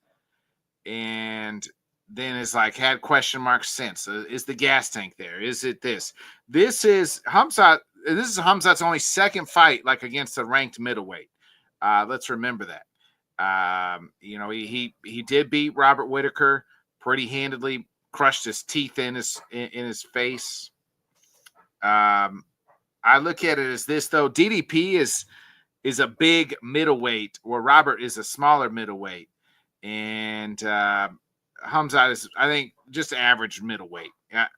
and then is like had question marks since. Is the gas tank there? Is it this? This is Hamzat. This is Hamzat's only second fight like against a ranked middleweight. Let's remember that. You know, he did beat Robert Whitaker pretty handedly, crushed his teeth in his face. I look at it as this though. DDP is a big middleweight, where Robert is a smaller middleweight, and Hamzat is, I think, just average middleweight.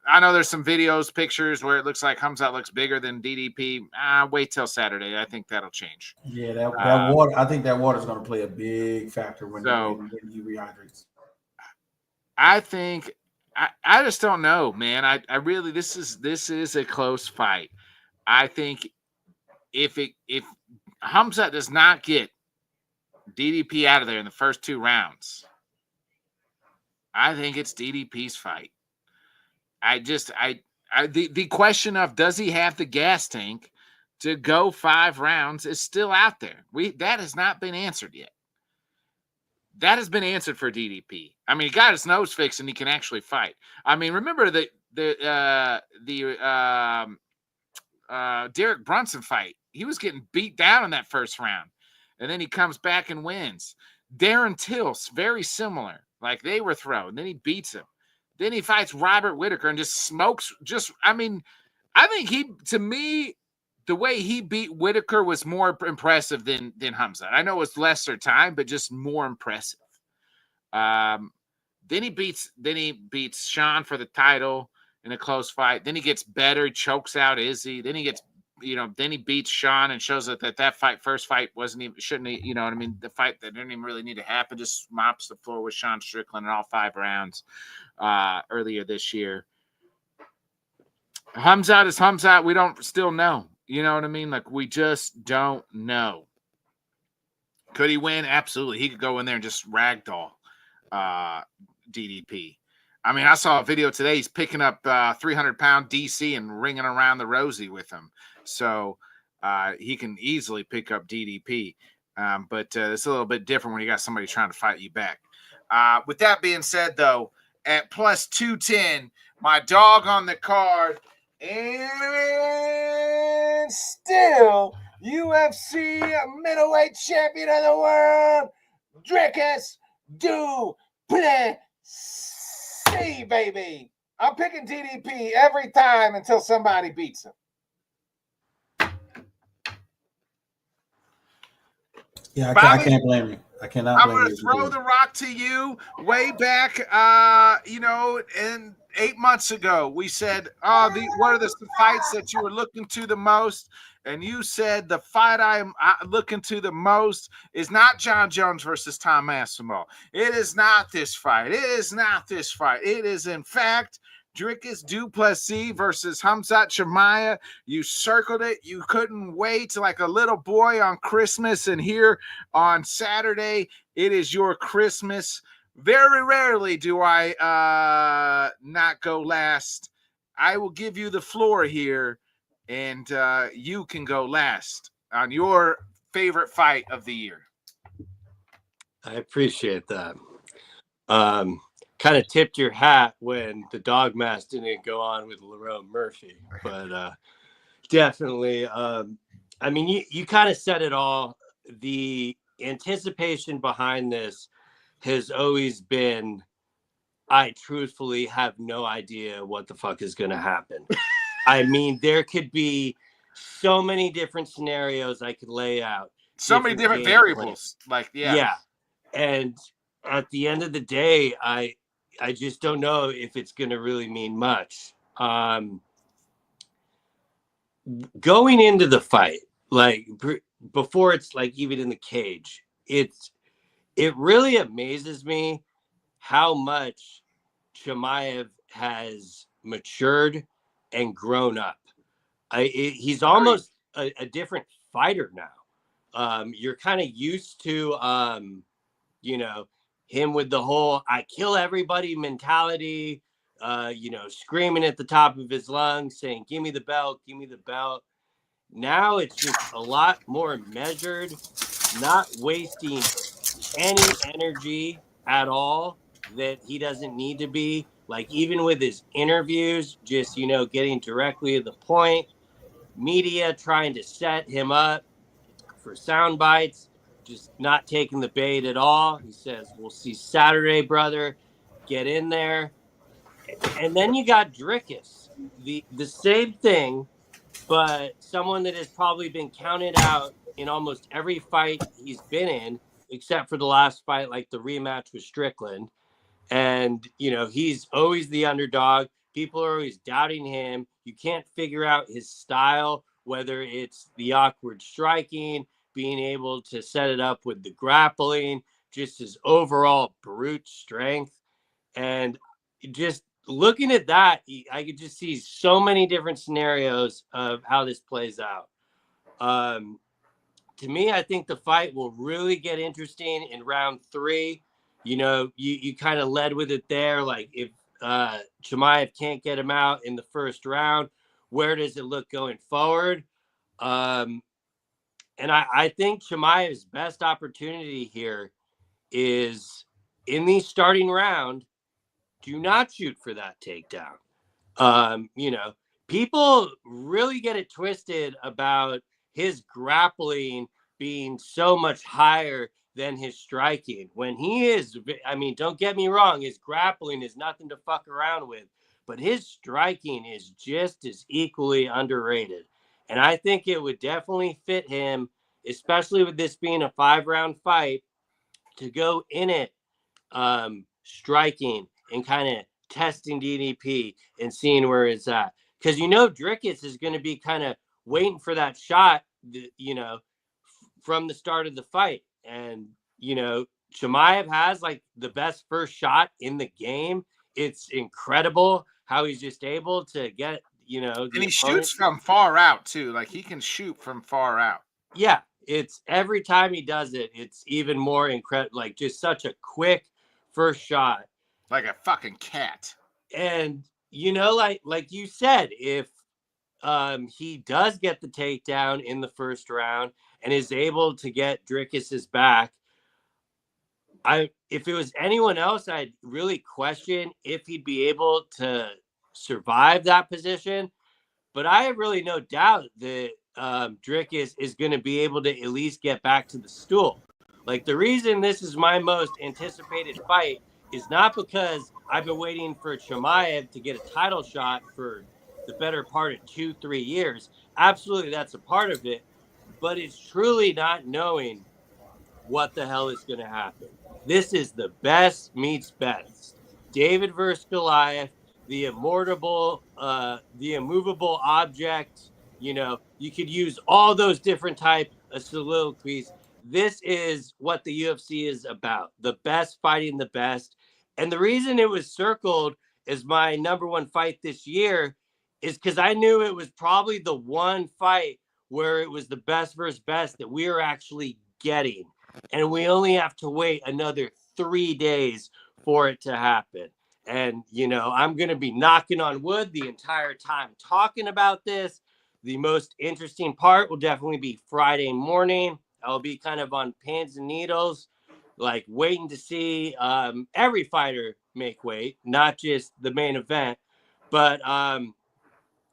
I know there's some videos, pictures where it looks like Hamzat looks bigger than DDP. Wait till Saturday. I think that'll change. Yeah, that water. I think that water is going to play a big factor when he rehydrates. I think I just don't know, man. I really this is a close fight. I think if Hamzat does not get DDP out of there in the first 2 rounds, I think it's DDP's fight. The question of does he have the gas tank to go 5 rounds is still out there. That has not been answered yet. That has been answered for DDP. I mean, he got his nose fixed and he can actually fight. I mean, remember the Derek Brunson fight? He was getting beat down in that first round, and then he comes back and wins. Darren Till, very similar. Like, they were thrown. Then he beats him. Then he fights Robert Whitaker and just smokes. I think to me, the way he beat Whitaker was more impressive than Hamzat. I know it was lesser time, but just more impressive. Then he beats Sean for the title in a close fight. Then he gets better, he chokes out Izzy. Then he gets, then he beats Sean and shows that first fight shouldn't, the fight that didn't even really need to happen, just mops the floor with Sean Strickland in all 5 rounds earlier this year. Hamzat is Hamzat. We don't still know. You know what I mean? Like, we just don't know. Could he win? Absolutely. He could go in there and just ragdoll DDP. I mean, I saw a video today. He's picking up 300-pound DC and ringing around the Rosie with him. So he can easily pick up DDP. But it's a little bit different when you got somebody trying to fight you back. With that being said, though, at plus 210, my dog on the card, and still UFC middleweight champion of the world, Dricus du Plessis, baby. I'm picking DDP every time until somebody beats him. Yeah, I can't blame you. I cannot blame you. I'm going to throw the rock to you way back, and 8 months ago, we said, what are the fights that you were looking to the most? And you said the fight I'm looking to the most is not John Jones versus Tom Asamoah. It is not this fight. It is not this fight. It is, in fact, Dricus du Plessis versus Hamzat Chimaev. You circled it. You couldn't wait like a little boy on Christmas. And here on Saturday, it is your Christmas. Very rarely do I not go last. I will give you the floor here, and you can go last on your favorite fight of the year. I appreciate that. Kind of tipped your hat when the dog mask didn't go on with Lerone Murphy, but definitely. I mean, you kind of said it all. The anticipation behind this has always been, I truthfully have no idea what the fuck is going to happen. I mean, there could be so many different scenarios I could lay out. So many different variables. Yeah. And at the end of the day, I just don't know if it's going to really mean much. Going into the fight, like before it's like even in the cage, it really amazes me how much Chimaev has matured and grown up. He's almost a different fighter now. You're kind of used to, him with the whole I kill everybody mentality, screaming at the top of his lungs, saying, give me the belt, give me the belt. Now it's just a lot more measured, not wasting any energy at all that he doesn't need to be. Like, even with his interviews, just, getting directly to the point, media trying to set him up for sound bites, just not taking the bait at all. He says, we'll see Saturday, brother. Get in there. And then you got Drickus, the same thing, but someone that has probably been counted out in almost every fight he's been in, except for the last fight, like the rematch with Strickland. And, he's always the underdog. People are always doubting him. You can't figure out his style, whether it's the awkward striking, being able to set it up with the grappling, just his overall brute strength. And just looking at that, I could just see so many different scenarios of how this plays out. To me, I think the fight will really get interesting in round 3. You kind of led with it there. Like, if Chimaev can't get him out in the first round, where does it look going forward? And I think Chimaev's best opportunity here is in the starting round. Do not shoot for that takedown. People really get it twisted about his grappling being so much higher than his striking. When he is, don't get me wrong, his grappling is nothing to fuck around with, but his striking is just as equally underrated. And I think it would definitely fit him, especially with this being a 5-round fight, to go in it striking and kind of testing DDP and seeing where it's at. Because Drickus is going to be kind of waiting for that shot, from the start of the fight. And, Chimaev has like the best first shot in the game. It's incredible how he's just able to get, and he shoots from far out too. Like, he can shoot from far out. Yeah. It's every time he does it, it's even more incredible. Like, just such a quick first shot. Like a fucking cat. And, like you said, if he does get the takedown in the first round and is able to get Drickus's back, if it was anyone else, I'd really question if he'd be able to survive that position. But I have really no doubt that Drickus is going to be able to at least get back to the stool. Like, the reason this is my most anticipated fight is not because I've been waiting for Chimaev to get a title shot for the better part of 2-3 years. Absolutely, that's a part of it. But it's truly not knowing what the hell is going to happen. This is the best meets best. David versus Goliath, the immovable object. You could use all those different type of soliloquies. This is what the UFC is about. The best fighting the best. And the reason it was circled as my number 1 fight this year is because I knew it was probably the one fight where it was the best versus best that we are actually getting. And we only have to wait another 3 days for it to happen. And, I'm going to be knocking on wood the entire time talking about this. The most interesting part will definitely be Friday morning. I'll be kind of on pins and needles, like waiting to see every fighter make weight, not just the main event. But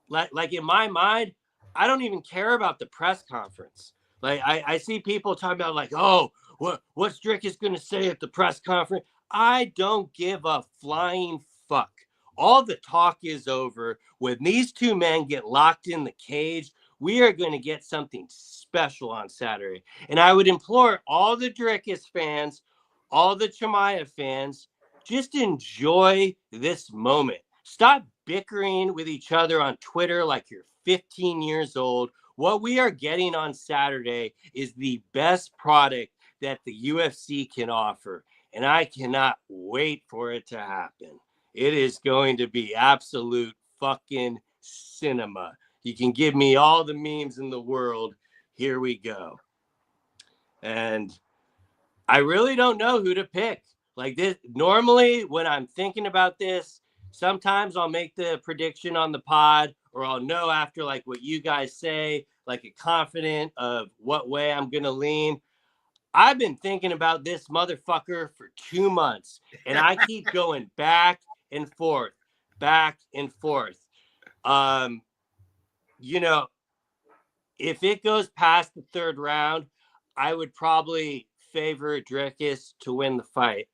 like in my mind, I don't even care about the press conference. Like, I see people talking about like, oh, what's Drickus going to say at the press conference? I don't give a flying fuck. All the talk is over. When these two men get locked in the cage, we are going to get something special on Saturday. And I would implore all the Drickus fans, all the Chimaev fans, just enjoy this moment. Stop bickering with each other on Twitter like you're 15 years old. What we are getting on Saturday is the best product that the UFC can offer. And I cannot wait for it to happen. It is going to be absolute fucking cinema. You can give me all the memes in the world. Here we go. And I really don't know who to pick. Like this, normally when I'm thinking about this, sometimes I'll make the prediction on the pod, or I'll know after like what you guys say, like a confident of what way I'm going to lean. I've been thinking about this motherfucker for 2 months, and I keep going back and forth, back and forth. You know, if it goes past the third round, I would probably favor Dricus to win the fight.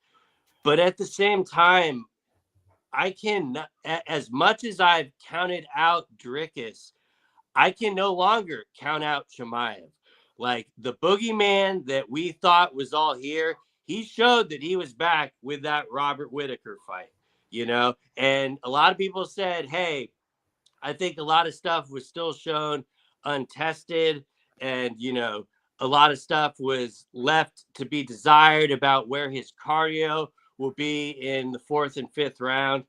But at the same time, I can, as much as I've counted out Dricus, I can no longer count out Chimaev. Like the boogeyman that we thought was all here, he showed that he was back with that Robert Whittaker fight, you know? And a lot of people said, hey, I think a lot of stuff was still shown untested, and, you know, a lot of stuff was left to be desired about where his cardio will be in the 4th and 5th round.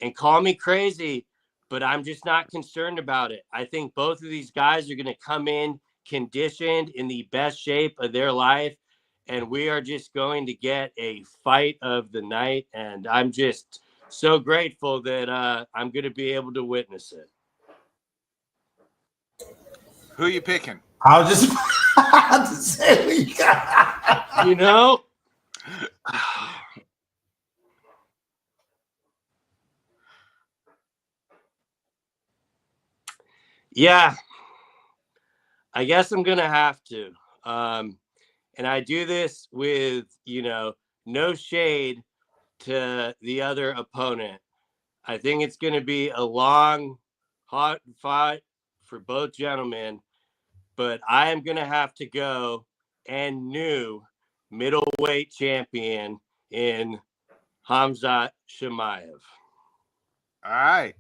And call me crazy, but I'm just not concerned about it. I think both of these guys are going to come in conditioned in the best shape of their life, and we are just going to get a fight of the night. And I'm just so grateful that I'm going to be able to witness it. Who are you picking? I was just about to say, you know, yeah, I guess I'm going to have to. And I do this with, you know, no shade to the other opponent. I think it's going to be a long, hot fight for both gentlemen, but I am going to have to go and new middleweight champion in Khamzat Chimaev. All right.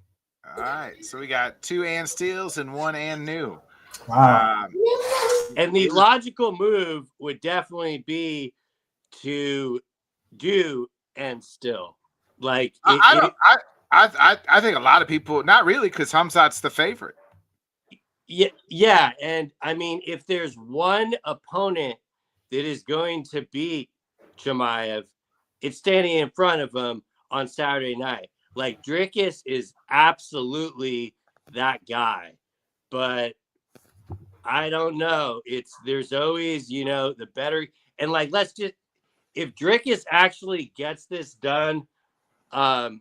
So we got 2 and steals and 1 and new. wow. And the logical move would definitely be to do and still. Like I think a lot of people, not really, because Khamzat's the favorite. Yeah, and I mean, if there's one opponent that is going to beat Chimaev, it's standing in front of him on Saturday night. Like Dricus is absolutely that guy, but I don't know. There's always, you know, the better, and like if Dricus actually gets this done, I'm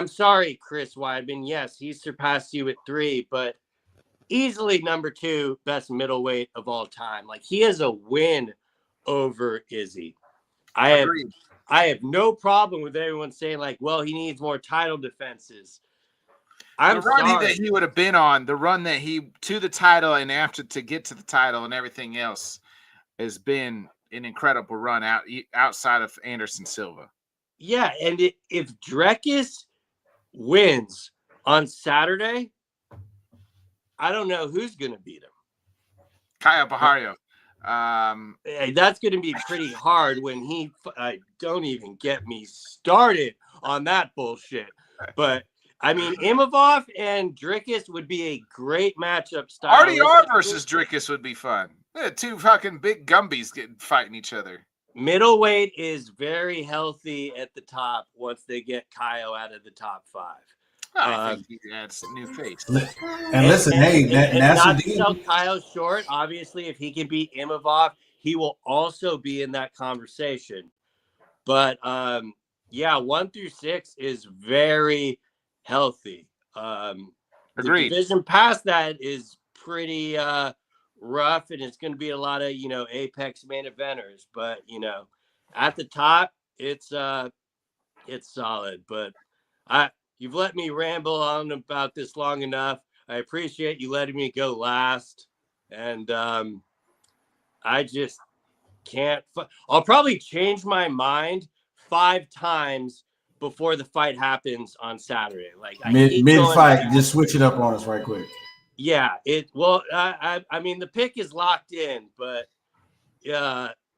sorry, Chris Weidman. Yes, he surpassed you at 3, but easily number 2 best middleweight of all time. Like he has a win over Izzy. I have no problem with everyone saying like, well, he needs more title defenses. The run that he would have been on, the run that he to the title and after to get to the title and everything else has been an incredible run outside of Anderson Silva. Yeah, and if Dricus wins on Saturday, I don't know who's going to beat him. Kaya Bahario. That's going to be pretty hard when don't even get me started on that bullshit. But I mean, Imavov and Dricus would be a great matchup style. RDR versus Dricus would be fun. 2 fucking big Gumbies fighting each other. Middleweight is very healthy at the top once they get Kyle out of the top 5. I think he adds a new face. And listen, hey, not to sell Kyle short. Obviously, if he can beat Imavov, he will also be in that conversation. But yeah, 1 through 6 is very healthy. The Agreed. division past that is pretty rough, and it's going to be a lot of, you know, apex main eventers. But you know, at the top, it's solid. But you've let me ramble on about this long enough. I appreciate you letting me go last, and I just can't. I'll probably change my mind 5 times before the fight happens on Saturday. Like mid fight, just switch it up on us right quick. Yeah, I mean the pick is locked in, but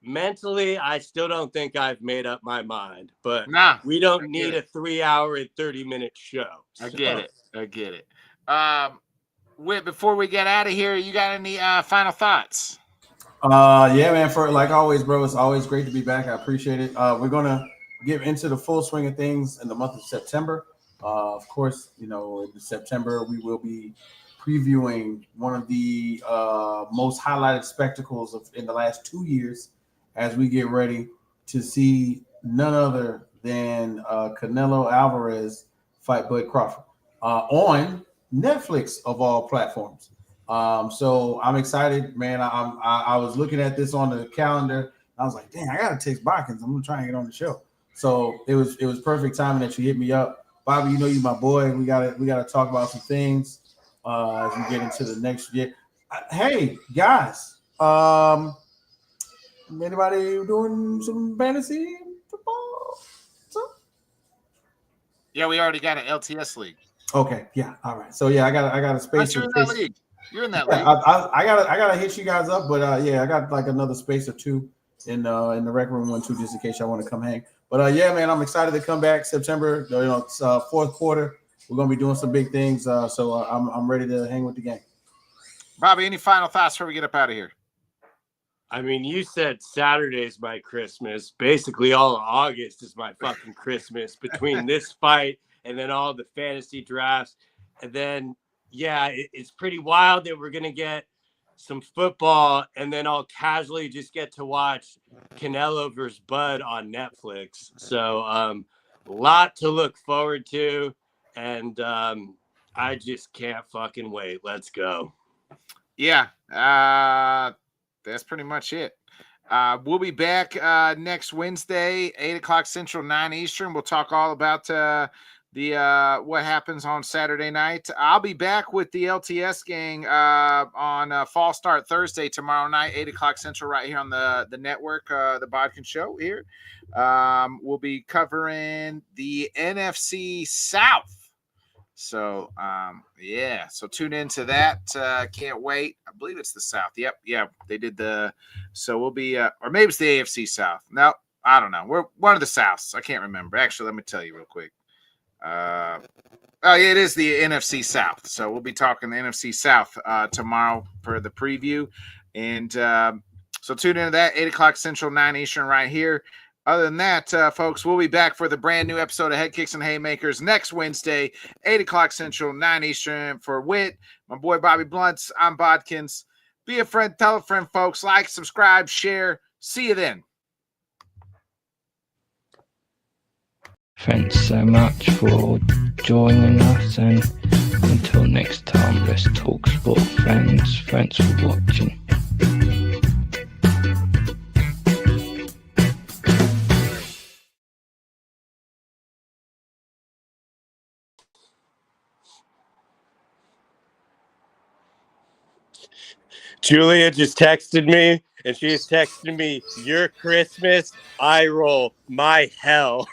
mentally I still don't think I've made up my mind. But we don't need a 3-hour and 30-minute show. So. I get it. Whit, before we get out of here, you got any final thoughts? Yeah, man. For like always, bro, it's always great to be back. I appreciate it. We're gonna get into the full swing of things in the month of September. Of course, in September we will be previewing one of the most highlighted spectacles in the last 2 years as we get ready to see none other than Canelo Alvarez fight Bud Crawford on Netflix of all platforms. So I'm excited, man. I was looking at this on the calendar. I was like, dang, I gotta text Botkins. I'm gonna try and get on the show. So it was perfect timing that you hit me up, Bobby. You my boy. We gotta talk about some things as we get into the next year. Hey guys, anybody doing some fantasy football? Yeah, we already got an LTS league. Okay, yeah, all right. So yeah, I got a space. You're in that league. You're in that league. I gotta hit you guys up, but yeah, I got like another space or two in the rec room 1-2 just in case y'all want to come hang. But yeah, man, I'm excited to come back September. It's fourth quarter. We're gonna be doing some big things. So I'm ready to hang with the gang. Bobby, any final thoughts before we get up out of here? I mean, you said Saturday's my Christmas. Basically, all of August is my fucking Christmas between this fight and then all the fantasy drafts. And then, yeah, it's pretty wild that we're going to get some football and then I'll casually just get to watch Canelo versus Bud on Netflix. So a lot to look forward to. And I just can't fucking wait. Let's go. Yeah. That's pretty much it. We'll be back next Wednesday, 8 o'clock Central, 9 Eastern. We'll talk all about the what happens on Saturday night. I'll be back with the LTS gang on Fall Start Thursday tomorrow night, 8 o'clock Central, right here on the network, the Bodkin Show here. We'll be covering the NFC South. So, yeah, so tune into that. Can't wait. I believe it's the South. Yep. Yeah. They did so we'll be, or maybe it's the AFC South. No, I don't know. We're one of the Souths. I can't remember. Actually, let me tell you real quick. Oh yeah, it is the NFC South. So we'll be talking the NFC South, tomorrow for the preview. And, so tune into that 8 o'clock Central, 9 Eastern right here. Other than that, folks, we'll be back for the brand new episode of Headkicks and Haymakers next Wednesday, 8 o'clock Central, 9 Eastern. For Wit, my boy Bobby Blunts, I'm Bodkins. Be a friend, tell a friend, folks. Like, subscribe, share. See you then. Thanks so much for joining us, and until next time, let's talk sport, friends. Thanks for watching. Julia just texted me, and she's texting me, your Christmas, I roll, my hell.